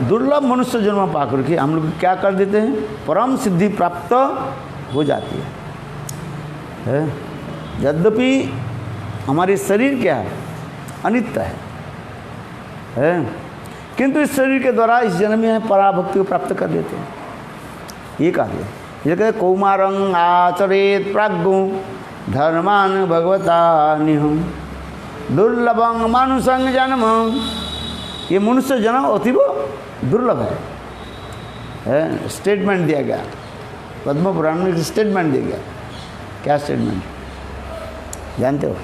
दुर्लभ मनुष्य जन्म पाकर के हम लोग क्या कर देते हैं, परम सिद्धि प्राप्त हो जाती है। यद्यपि हमारे शरीर क्या है, अनित्य है, किंतु इस शरीर के द्वारा इस जन्म में पराभक्ति को प्राप्त कर लेते हैं। ये कहा गया, ये कहते कौमारं आचरेत प्राज्ञो धर्मान भगवतानिहं दुर्लभं मानुषं जन्म। ये मनुष्य जन्म अतीव दुर्लभ है। स्टेटमेंट दिया गया पद्म पुराण में, स्टेटमेंट दिया गया। क्या स्टेटमेंट जानते हो?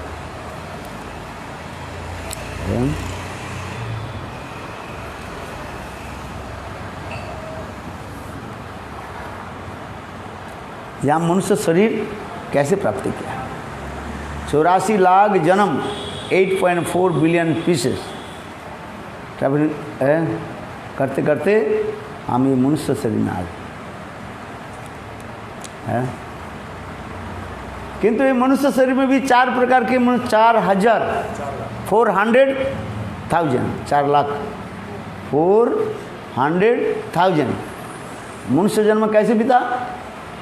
यहाँ मनुष्य शरीर कैसे प्राप्त किया? 84 लाख जन्म, 8.4 बिलियन पीसेस ट्रैवल करते करते हम ये मनुष्य शरीर में आ गए। किंतु ये मनुष्य शरीर में भी 4 प्रकार के 4,000,000 मनुष्य जन्म कैसे बीता?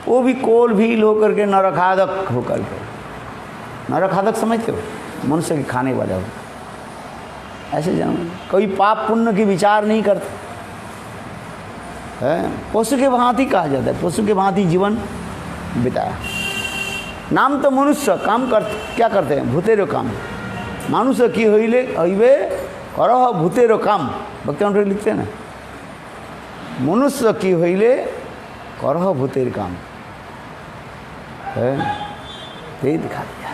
वो भी कोल भील होकर के, नरखादक होकर के। नरखादक समझते हो? मनुष्य के खाने वाले हो ऐसे जन्म। कोई पाप पुण्य की विचार नहीं करते है, पशु के भांति कहा जाता है। पशु के भांति जीवन बिताया। नाम तो मनुष्य, काम कर क्या करते हैं? भूतेरो काम। मानुष की होइले हईवे करह भूतेरो काम, भक्ति लिखते हैं ना, मनुष्य की होइले करह भूतेर काम है, यही दिखा दिया।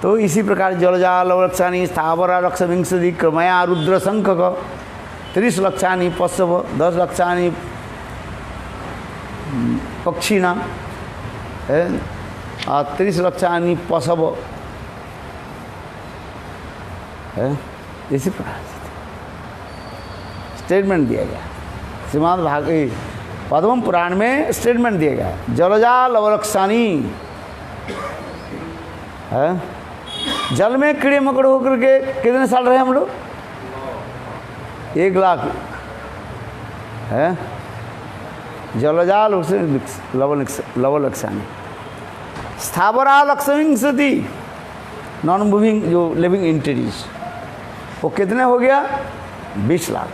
तो इसी प्रकार जलजाल लक्षानी स्थावरा रक्ष विंशति क्रमया रुद्र शंख 30 लक्षानी पशव 10 लक्षानी पक्षिणा है, 30 लक्षानी पशव है। इसी प्रकार स्टेटमेंट दिया गया श्रीमद् भागवत पद्म पुराण में। स्टेटमेंट दिया गया जलजाल अवलक्षानी है। जल में कीड़े मकड़ होकर के कितने साल रहे हम लोग? 1 लाख है जलजाल लवलक्षानी स्थावरा लक्षविंशति नॉन मूविंग जो लिविंग एंटिटीज वो कितने हो गया 20 लाख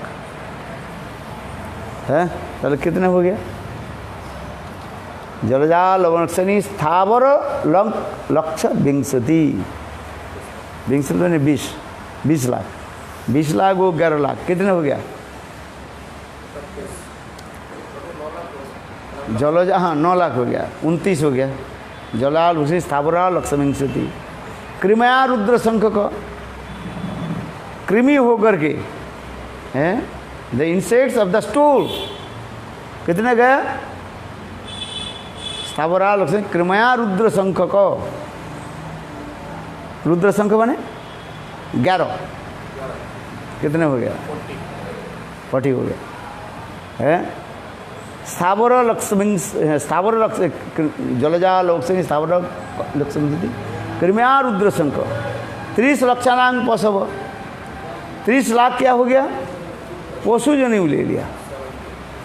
है। चलो कितने हो गया जलजाल लवलक्षणी स्थावर लक्ष विंशति विंशति 20 लाख 20 लाख वो 11 लाख कितने हो गया जलजा हाँ 9 लाख हो गया 29 हो गया जलाल उसी स्थावरा लक्ष्मींसति कृमया रुद्र शंख का कृमि होकर के हैं the insects of the stool कितने गया स्थावरा लक्ष्मी कृमया रुद्र शंख को रुद्र शंख बने 11 कितने हो गया 40 हो गया है स्थावर लक्ष्मी स्थावर जलजा लक्ष्मी स्थावर लक्ष्मी कृमया रुद्र शंख 30 लक्षानांग पशव 30 लाख क्या हो गया पशु जनेऊ ले लिया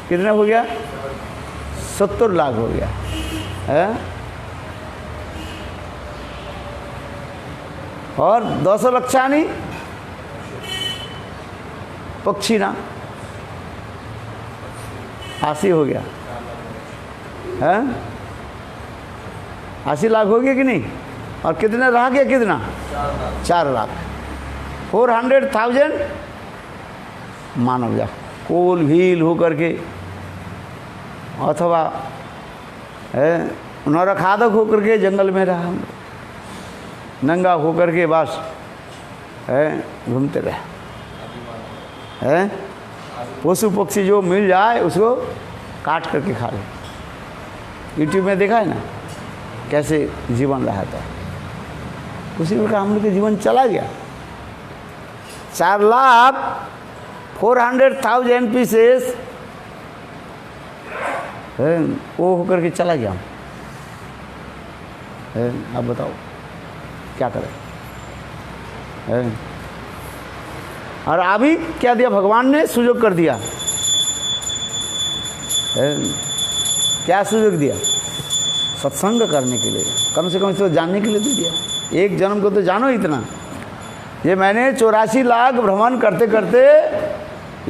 कितना हो गया 70 लाख हो गया है और 10 लक्षानी पक्षी ना 80 हो गया है 80 लाख हो गया कि नहीं और कितने रह गया कितना 4 लाख 400,000 मानव जा कोल भील होकर के अथवा नरखादक होकर के जंगल में रहा नंगा होकर के बस घूमते रहे हैं पशु पक्षी जो मिल जाए उसको काट करके खा ले यूट्यूब में देखा है ना कैसे जीवन रहा था उसी प्रकार हम लोग का जीवन चला गया 4,400,000 पीसेस वो होकर के चला गया अब बताओ क्या करें और अभी क्या दिया भगवान ने सुयोग कर दिया क्या सुयोग दिया सत्संग करने के लिए कम से कम इसको जानने के लिए तो दिया एक जन्म को तो जानो इतना ये मैंने 84 लाख भ्रमण करते करते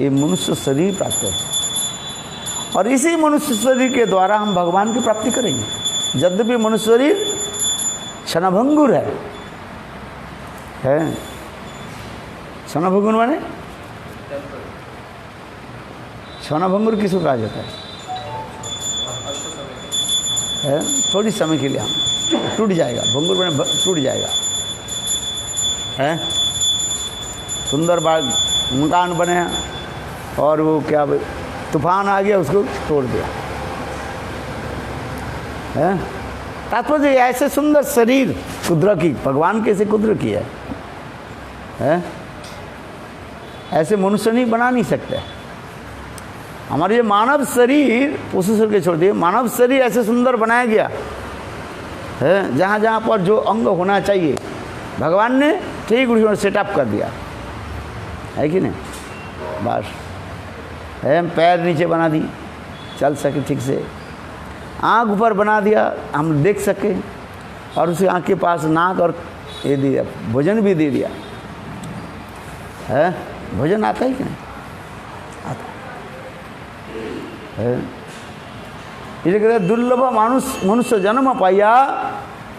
ये मनुष्य शरीर प्राप्त है और इसी मनुष्य शरीर के द्वारा हम भगवान की प्राप्ति करेंगे यद्यपि मनुष्य शरीर क्षणभंगुर है क्षणभंगुर माने क्षणभंगुर किसको कहा जाता है थोड़ी समय के लिए हम टूट जाएगा भंगुर बने टूट जाएगा है सुंदर बाग मकान बने और वो क्या तूफान आ गया उसको तोड़ दिया है तात्पर्य ऐसे सुंदर शरीर कुदरत की भगवान कैसे कुदरत की है ऐसे मनुष्य नहीं बना नहीं सकते हमारे ये मानव शरीर पशु शरीर के छोड़ दिए मानव शरीर ऐसे सुंदर बनाया गया है जहाँ जहाँ पर जो अंग होना चाहिए भगवान ने ठीक उसमें सेटअप कर दिया है कि नहीं बस है पैर नीचे बना दी चल सके ठीक से आँख ऊपर बना दिया हम देख सके और उसी आँख के पास नाक और ये दिया भोजन भी दे दिया है भोजन आता है कि नहीं आता है इसलिए कहते दुर्लभ मनुष्य जन्म पाया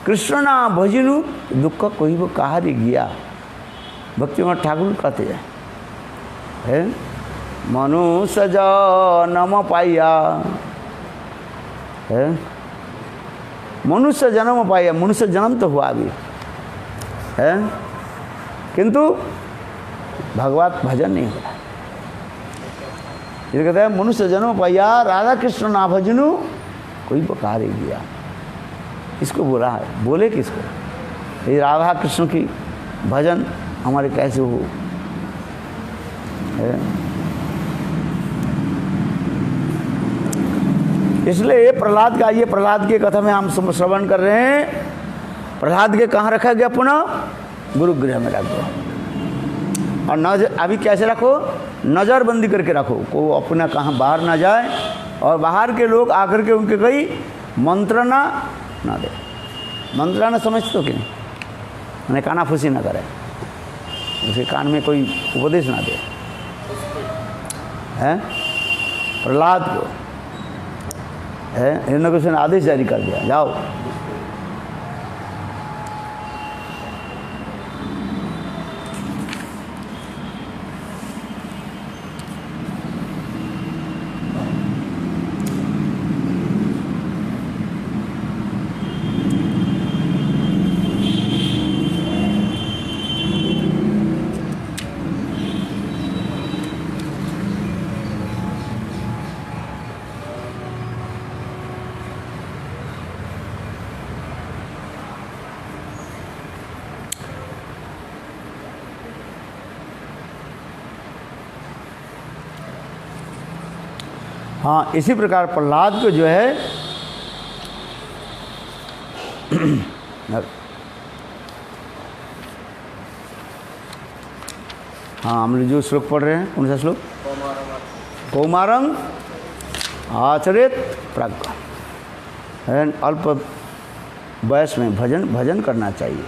कृष्ण ना भजनु दुख कोई वो कहारी गया भक्ति में ठाकुर कहते हैं मनुष्य जन्म पाया है मनुष्य जन्म पाया मनुष्य जन्म तो हुआ अभी है किंतु भगवत भजन नहीं हुआ ये कहते हैं मनुष्य जन्म पाया राधा कृष्ण ना भजनु कोई पुकार ही गया इसको बोला है बोले किसको ये राधा कृष्ण की भजन हमारे कैसे हो इसलिए प्रहलाद का ये प्रहलाद के कथा में हम श्रवण कर रहे हैं प्रहलाद के कहाँ रखा गया पुनः गुरुगृह में रख दो और नजर अभी कैसे रखो, नज़रबंदी करके रखो, को अपना कहाँ बाहर ना जाए और बाहर के लोग आकर के उनके कोई मंत्रणा ना दे। मंत्रणा समझते हो कि नहीं, मैंने कानाफूसी ना करे, उसके कान में कोई उपदेश ना दे। हैं प्रहलाद को हिरण्यकशिपु ने आदेश जारी कर दिया, जाओ। हाँ, इसी प्रकार प्रहलाद को जो है हाँ, हम लोग जो श्लोक पढ़ रहे हैं, कौन सा श्लोक? कौमारं आचरेत प्राज्ञ, अल्प वयस में भजन करना चाहिए,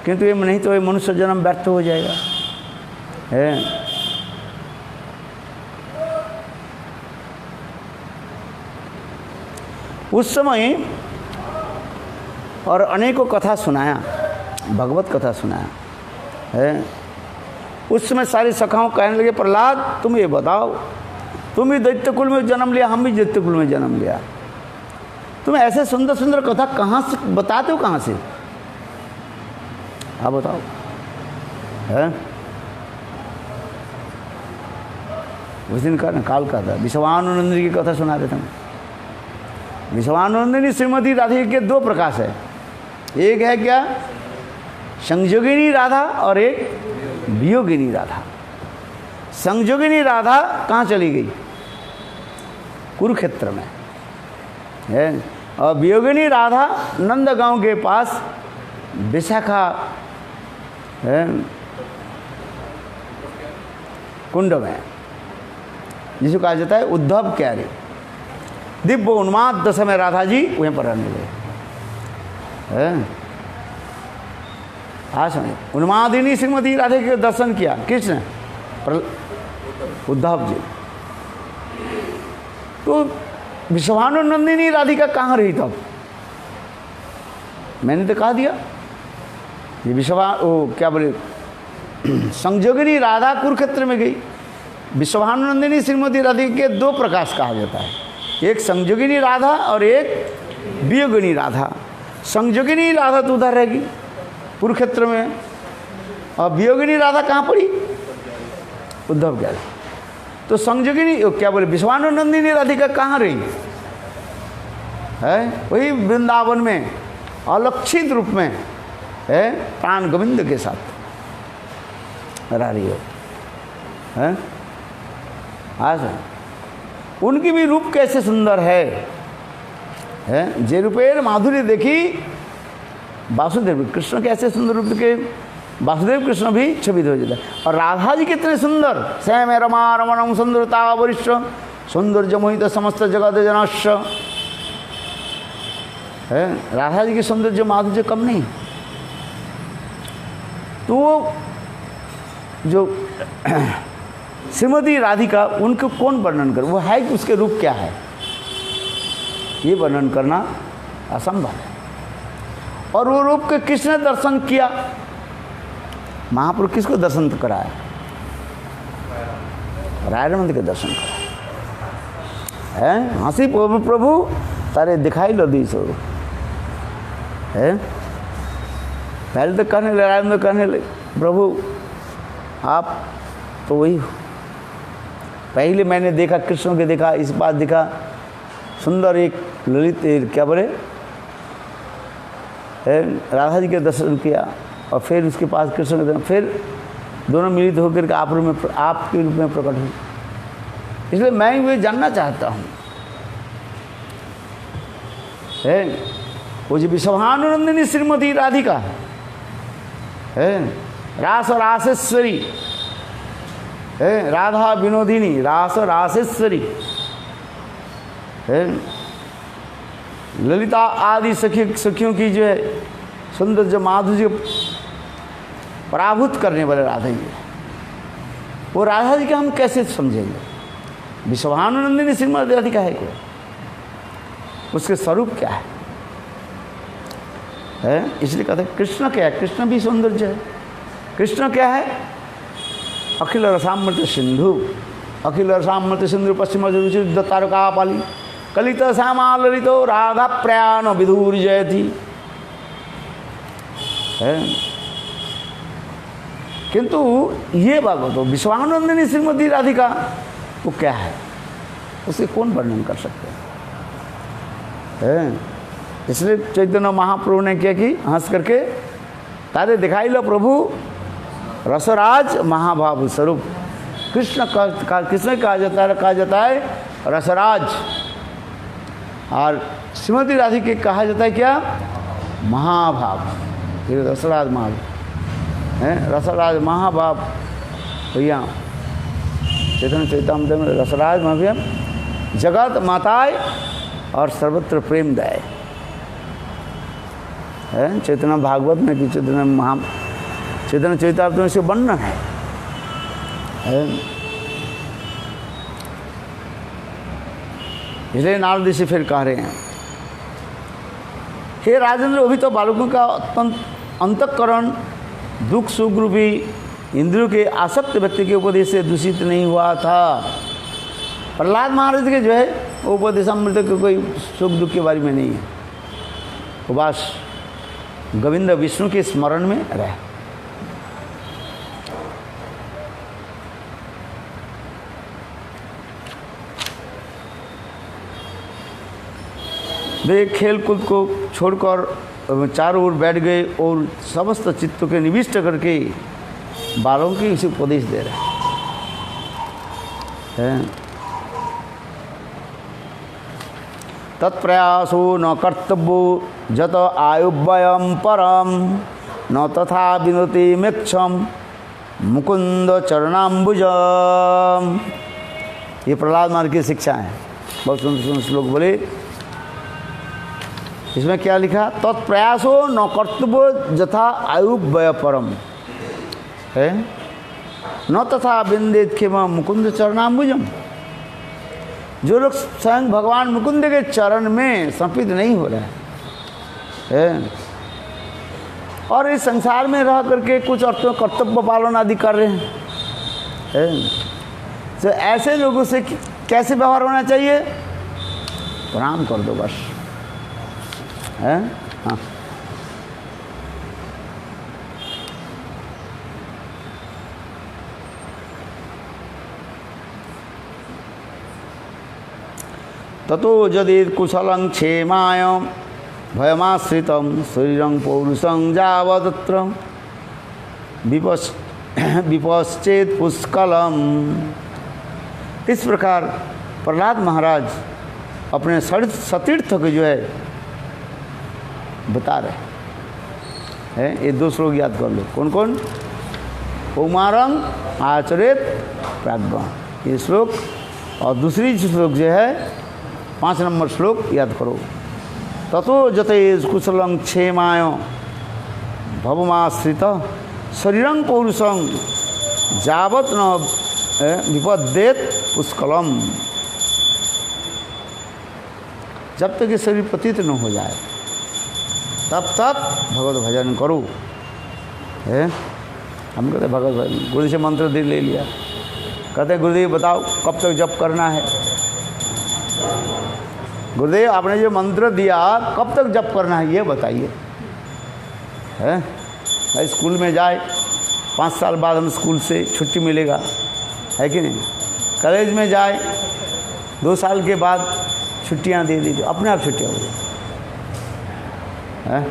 किंतु ये नहीं तो ये मनुष्य जन्म व्यर्थ हो जाएगा। है उस समय और अनेकों कथा सुनाया, भगवत कथा सुनाया है। उस समय सारी सखाओं कहने लगे, प्रहलाद तुम ये बताओ, तुम भी दैत्य कुल में जन्म लिया, हम भी दैत्य कुल में जन्म लिया, तुम ऐसे सुंदर सुंदर कथा कहाँ से बताते हो, कहाँ से? आप बताओ। है उस दिन का काल का था, विश्वानंदिनी की कथा सुना रहे थे। विश्वानंदिनी श्रीमती राधिका के दो प्रकाश है, एक है क्या संयोगिनी राधा और एक वियोगिनी राधा। संयोगिनी राधा कहाँ चली गई? कुरुक्षेत्र में है। और वियोगिनी राधा नंदगांव के पास विशाखा है कुंड में, जिसको कहा जाता है उद्धव क्यारी। दिव्य उन्माद दशा में राधा जी वहीं पर रहने लगे। हाँ सुनिए, उन्मादिनी श्रीमती राधे के दर्शन किया किसने? उद्धव जी। तो विश्वानंदिनी राधिका कहाँ रही तब? मैंने तो कहा दिया, ये क्या बोले, संयोगिनी राधा कुरुक्षेत्र में गई। विश्वानंदिनी श्रीमती राधिका के दो प्रकाश कहा जाता है, एक संयोगिनी राधा और एक वियोगिनी राधा। संयोगिनी राधा तो उधर रहेगी कुरुक्षेत्र में, और वियोगिनी राधा कहाँ पड़ी? उद्धव गया। तो संयोगिनी क्या बोले, विश्वानंदिनी राधिका कहाँ रही है? वही वृंदावन में अलक्षित रूप में है, प्राण गोविंद के साथ रह रही है। आज उनकी भी रूप कैसे सुंदर है, जे रूपेर माधुर्य देखी वासुदेव कृष्ण कैसे सुंदर रूप के वासुदेव कृष्ण भी छवित हो जाता है। और राधा जी कितने सुंदर, श्याम रमा रमणम सुंदरता वरिष्ठ सौंदर्य मोहित समस्त जगत जनश्च है। राधा जी की सौंदर्य माधुर्य कम नहीं। तो वो जो श्रीमती राधिका, उनको कौन वर्णन कर, वो है कि उसके रूप क्या है, ये वर्णन करना असंभव है। और वो रूप के किसने दर्शन किया? महाप्रभु किसको दर्शन कराया? रायरमंद के दर्शन कराया है। हंसी प्रभु तारे दिखाई लो दी सो है। पहले तो कहने लगे, रायरमंद कहने लगे, प्रभु आप तो वही हो। पहले मैंने देखा कृष्ण के देखा, इस बात देखा सुंदर एक ललित क्या बोले राधा जी के दर्शन किया, और फिर उसके पास कृष्ण के दर्शन, फिर दोनों मिलित होकर के आपके रूप में प्रकट हुए। इसलिए मैं ये जानना चाहता हूँ वो जो विश्वानंदिनी श्रीमती राधिका है, रास और रासेश्वरी है, राधा विनोदिनी, रास रासेश्वरी है, ललिता आदि सखियों की जो है सुंदर जो माधुर्य पराभूत करने वाले राधा जी, वो राधा जी का हम कैसे समझेंगे? विश्वानंदिनी श्रीमद् राधिका है क्या? उसके स्वरूप क्या है? इसलिए कहते हैं कृष्ण क्या है? कृष्ण भी सौंदर्य है। कृष्ण क्या है? अखिल रसामृत सिंधु, अखिल रसामृत सिंधु पश्चिम रुचि तारका पाली कलित श्यामा ललितो राधा प्रयाण विधुर जयती है। किंतु ये भागवत विश्वानंदिनी श्रीमती राधिका वो क्या है? उसे कौन वर्णन कर सकते हैं? इसलिए चैतन्य महाप्रभु ने क्या की, हंस करके तारे दिखाई लो प्रभु रसराज महाभाव स्वरूप। कृष्ण किसने कहा जाता है रसराज, और श्रीमती राधिका के कहा जाता है क्या? महाभाव। ये रसराज महाभाव है, रसराज महाभाव भैया चैतन्य चैतामृत में रसराज महाभाव जगत माताएं और सर्वत्र प्रेम दय है। चैतन्य भागवत में कि चैतन्य चैतामृत में से वर्णन है। इसलिए नारद जी फिर कह रहे हैं, हे राजेंद्र, अभी तो बालकों का अंतःकरण दुख सुख रूपी इंद्रियों के आसक्त व्यक्ति के उपदेश से दूषित नहीं हुआ था। प्रहलाद महाराज के जो है वो उपदेशामृत के कोई सुख दुख के बारे में नहीं है, वो बस गोविंद विष्णु के स्मरण में रहे। वे खेल कूद को छोड़कर चारों ओर बैठ गए और समस्त चित्तों के निविष्ट करके बालों की इसे उपदेश दे रहे हैं। तत्प्रयासो न कर्तव्यो जत आयुव्ययम परम न तथा विनोति मेक्षम मुकुंद चरणाम्बुजम। ये प्रहलाद महाराज की शिक्षा है। बहुत सुंदर श्लोक बोले। इसमें क्या लिखा? तत्प्रयासो न कर्तव्यो जथा आयुव्यय परम है न तथा बिंदेत खेम मुकुंद चरणाम्बुजम। जो लोग स्वयं भगवान मुकुंद के चरण में समर्पित नहीं हो रहे हैं और इस संसार में रह करके कुछ अर्थों कर्तव्य पालन आदि कर रहे हैं, तो ऐसे लोगों से कैसे व्यवहार होना चाहिए? प्रणाम कर दो बस है। हाँ, ततो यदि कुशलं क्षेमाय भयमाश्रितं शरीरं पौरुषं जावदत्र विपश्चेत पुष्कलम। इस प्रकार प्रहलाद महाराज अपने सतीर्थ को जो है बता रहे हैं। ये दो श्लोक याद कर लो। कौन कौन? कौमारं आचरेत प्राज्ञ, ये श्लोक, और दूसरी श्लोक जो है 5 नंबर श्लोक याद करो। ततो जते कुशलं क्षेमाय भवमाश्रित शरीरं पौरुषं जावत न विपदेत पुष्कलम। जब तक ये शरीर पतित न हो जाए तब तक भगवत भजन करो है। हम कहते भगवत भजन, गुरुदेव से मंत्र दे ले लिया, कहते गुरुदेव बताओ कब तक जप करना है? गुरुदेव आपने जो मंत्र दिया कब तक जप करना है ये बताइए है। भाई स्कूल में जाए 5 साल बाद हम स्कूल से छुट्टी मिलेगा है कि नहीं? कॉलेज में जाए 2 साल के बाद छुट्टियां दे दीजिए, अपने आप छुट्टियां हो जाए है।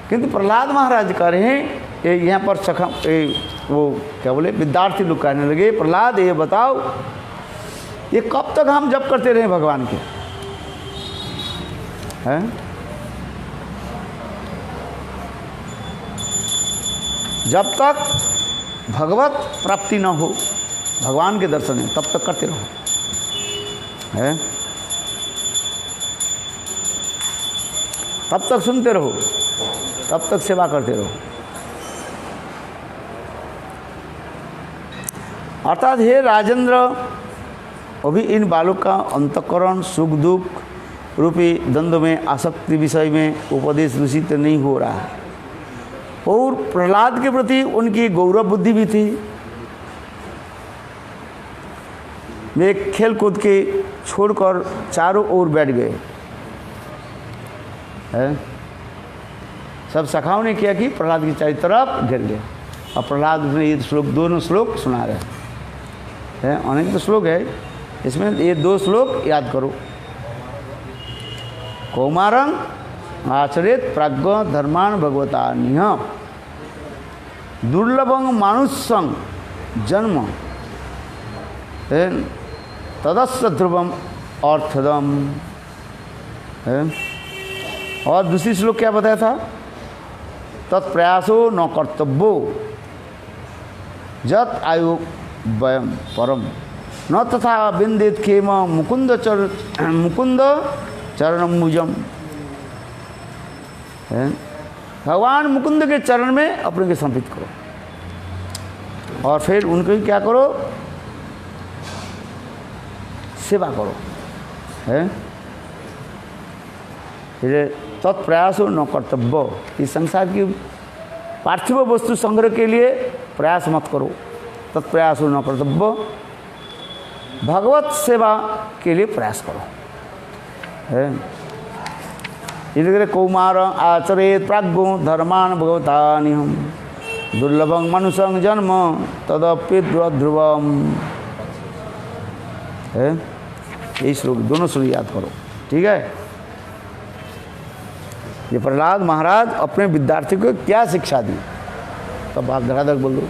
किंतु प्रहलाद महाराज कह रहे हैं यहाँ पर वो क्या बोले विद्यार्थी लोग कहने लगे, प्रहलाद ये बताओ ये कब तक हम जप करते रहे भगवान के हैं? जब तक भगवत प्राप्ति न हो, भगवान के दर्शन है, तब तक करते रहो, है, तब तक सुनते रहो, तब तक सेवा करते रहो। अर्थात हे राजेंद्र, अभी इन बालों का अंतःकरण सुख दुख रूपी द्वंद्व में आसक्ति विषय में उपदेश दूषित नहीं हो रहा है। और प्रहलाद के प्रति उनकी गौरव बुद्धि भी थी। वे खेल कूद के छोड़कर चारों ओर बैठ गए, है? सब सखाओं ने किया कि प्रहलाद की चारों तरफ घेर गए। और प्रहलाद ने ये श्लोक, दोनों श्लोक सुना रहे हैं। अनेक तो श्लोक है, इसमें ये 2 श्लोक याद करो। कौमारं आचरेत प्राज्ञ धर्मान भगवता निह दुर्लभं मानुषं जन्म तदस्य ध्रुवम अर्थदम। और दूसरी श्लोक क्या बताया था? तत्प्रयासो न कर्तव्यो जत आयु वयम परम न तथा बिंदित खेम मुकुंद चरणमुजम। भगवान मुकुंद के चरण में अपने को समर्पित करो और फिर उनकी क्या करो? सेवा करो, है? तत्प्रयासो न कर्तव्य, इस संसार की पार्थिव वस्तु संग्रह के लिए प्रयास मत करो। तत्प्रयासो न कर्तव्य, भगवत सेवा के लिए प्रयास करो, है? इसलिए कौमार आचरेत प्राज्ञो धर्मान भगवता निहम दुर्लभं मनुष्यं जन्म तदपि ध्रुवम, है? यही श्लोक, दोनों श्लोक याद करो, ठीक है? ये प्रहलाद महाराज अपने विद्यार्थी को क्या शिक्षा दी, तब आप धड़ाधड़ बोल दो।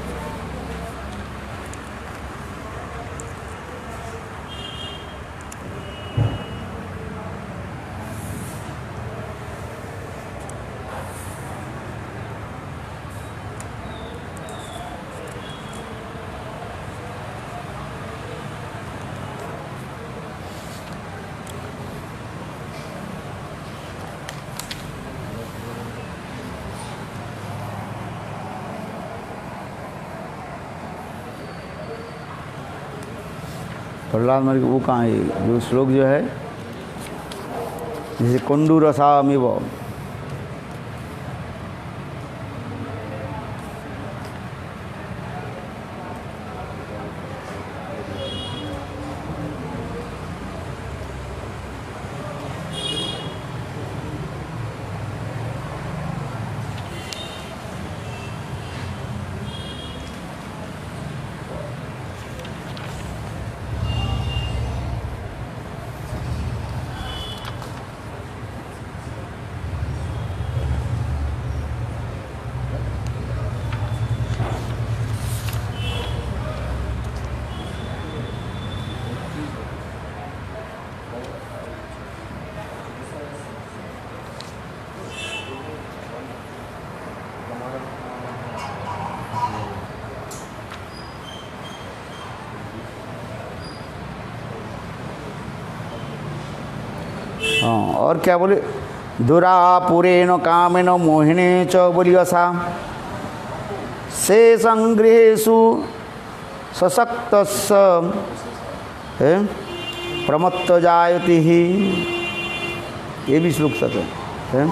प्रहलाद महाराज वो कहाँ है? जो श्लोक जो है, जैसे कुंडू रसामिव, हाँ, और क्या बोले? दुरापुरेण कामेन मोहिने च बोलियसा से संगृहेषु सशक्तस्य प्रमत्त जायति ही। ये भी श्लोक सत्य है।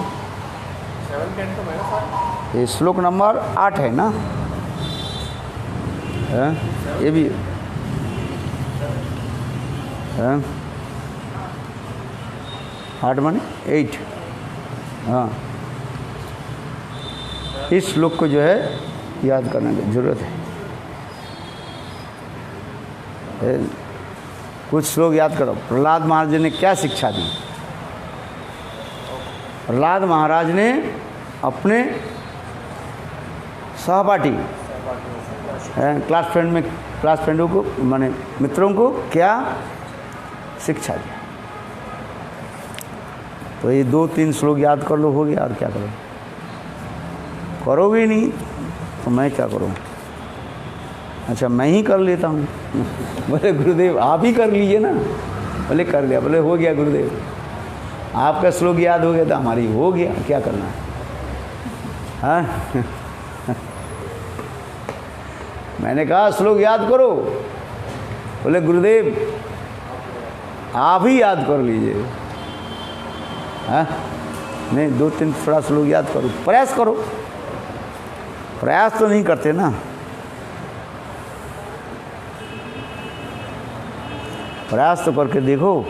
7 10 तो मैंने साथ ये श्लोक नंबर 8 है ना, है? ये भी है 8 माने 8। हाँ, इस श्लोक को जो है याद करने की जरूरत है। कुछ श्लोक याद करो। प्रहलाद महाराज ने क्या शिक्षा दी? प्रहलाद महाराज ने अपने सहपाठी क्लास फ्रेंडों को, माने मित्रों को क्या शिक्षा दी? तो ये 2-3 श्लोक याद कर लो, हो गया। और क्या करो? करोगे नहीं तो मैं क्या करूँ? अच्छा मैं ही कर लेता हूँ। बोले गुरुदेव आप ही कर लीजिए ना। बोले कर लिया। बोले हो गया गुरुदेव, आपका श्लोक याद हो गया तो हमारी हो गया, क्या करना है। हाँ मैंने कहा श्लोक याद करो। बोले गुरुदेव आप ही याद कर लीजिए। हाँ नहीं, 2-3 थोड़ा श्लोक याद करो, प्रयास करो। प्रयास तो नहीं करते ना। प्रयास तो करके देखो।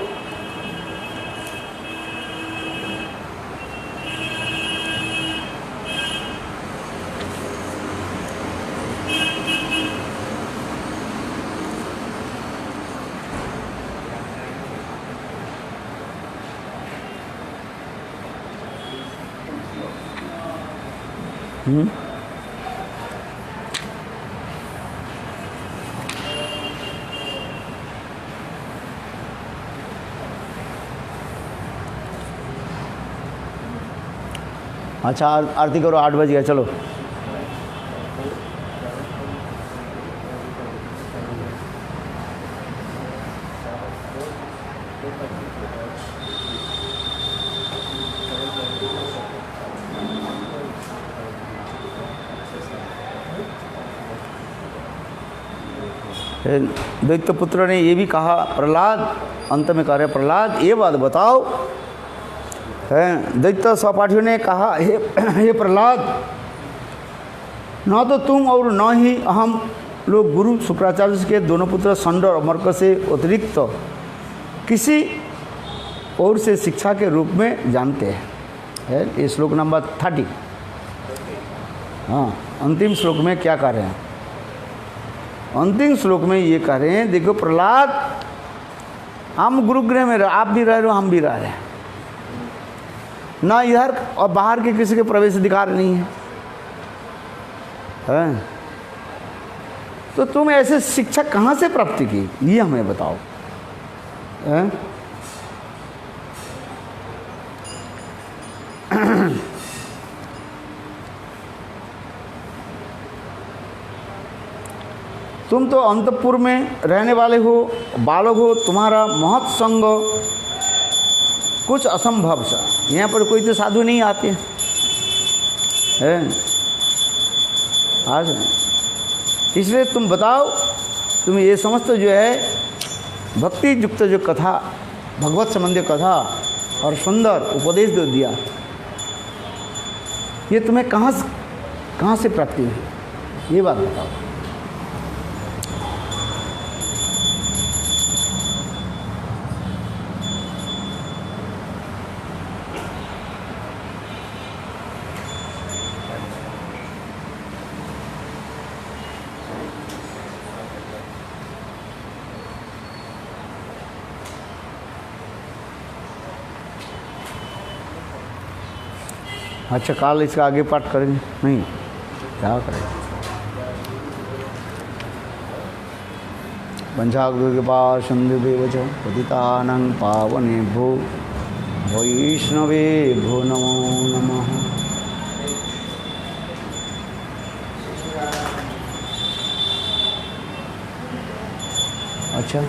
अच्छा आरती करो, 8 बज गया, चलो। दैत्य पुत्र ने ये भी कहा, प्रहलाद अंत में कह रहे प्रहलाद ये बात बताओ। दैत्य सहपाठियों ने कहा हे प्रहलाद, न तो तुम और न ही हम लोग गुरु शुक्राचार्य के दोनों पुत्र षंड और मर्क से अतिरिक्त किसी और से शिक्षा के रूप में जानते हैं। ये श्लोक नंबर 30। हाँ अंतिम श्लोक में क्या कह रहे हैं? अंतिम श्लोक में ये कह रहे हैं, देखो प्रहलाद हम गुरुगृह में आप भी रह रहे हो, हम भी रह रहे हैं, ना इधर और बाहर के किसी के प्रवेश अधिकार नहीं है, हैं? तो तुम ऐसे शिक्षा कहाँ से प्राप्त की, ये हमें बताओ। हैं? तुम तो अंतपुर में रहने वाले हो, बालक हो, तुम्हारा महत संग कुछ असंभव सा। यहाँ पर कोई तो साधु नहीं आते हैं आज, इसलिए तुम बताओ, तुम ये समस्त जो है भक्ति युक्त जो कथा, भगवत संबंधी कथा और सुंदर उपदेश जो दिया, ये तुम्हें कहाँ से प्राप्ति हुई, ये बात बताओ। अच्छा काल इसका आगे पाठ करेंगे? नहीं, क्या करेंगे? पंचाग्रपाशंदेवच पतितानं पावनेभ्यो वैष्णवेभ्यो नमो नमः। अच्छा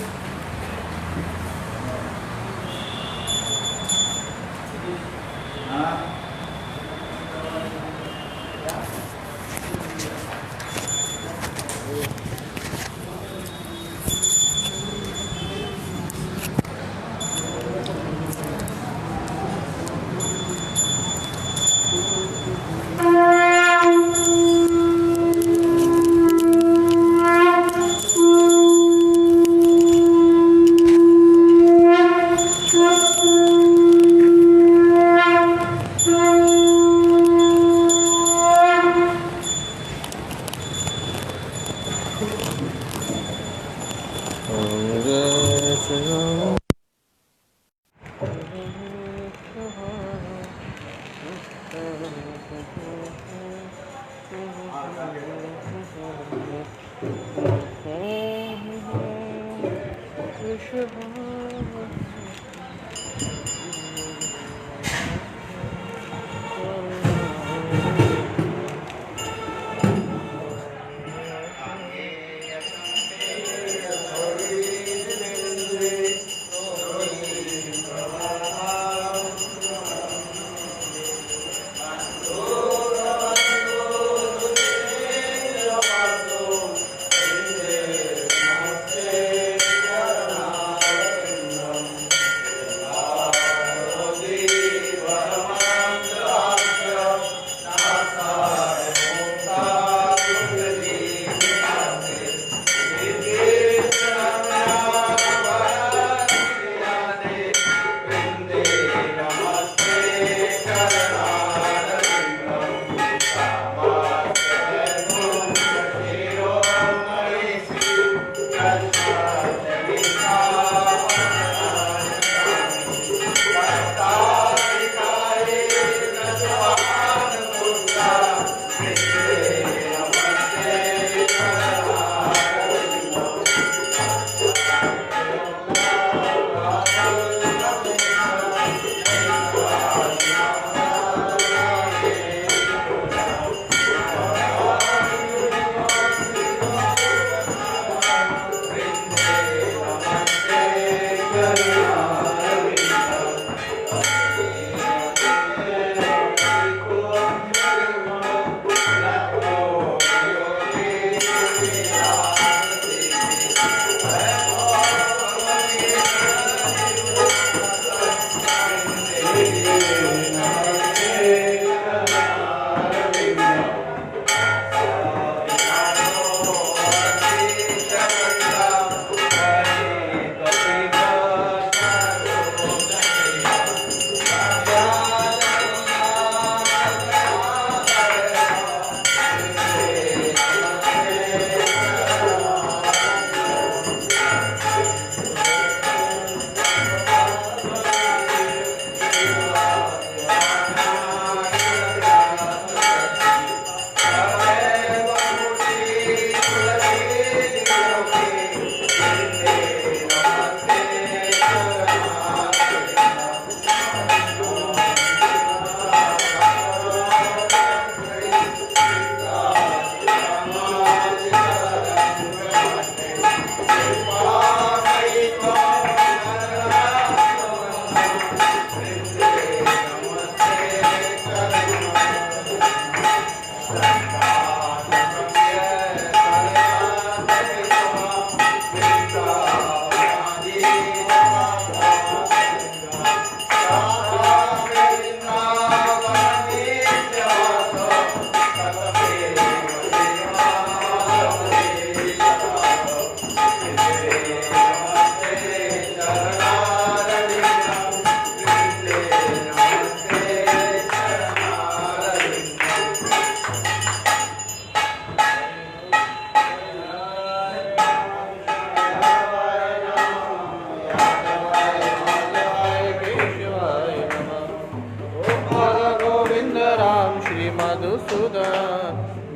यशोदा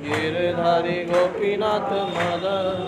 गिरधारी गोपीनाथ मदन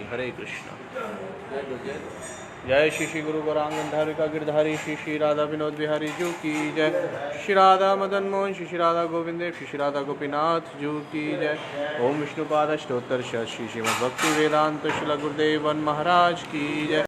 हरे कृष्ण। जय श्री श्री गुरु गौरांग धारिका गिरधारी श्री श्री राधा विनोद बिहारी जू की जय। श्री राधा मदन मोहन श्री श्री राधा गोविंद श्री श्री राधा गोपीनाथ जू की जय। ओम विष्णुपाद अष्टोत्तर श्री श्रीमद् भक्ति वेदांत श्रील गुरुदेवन महाराज की जय।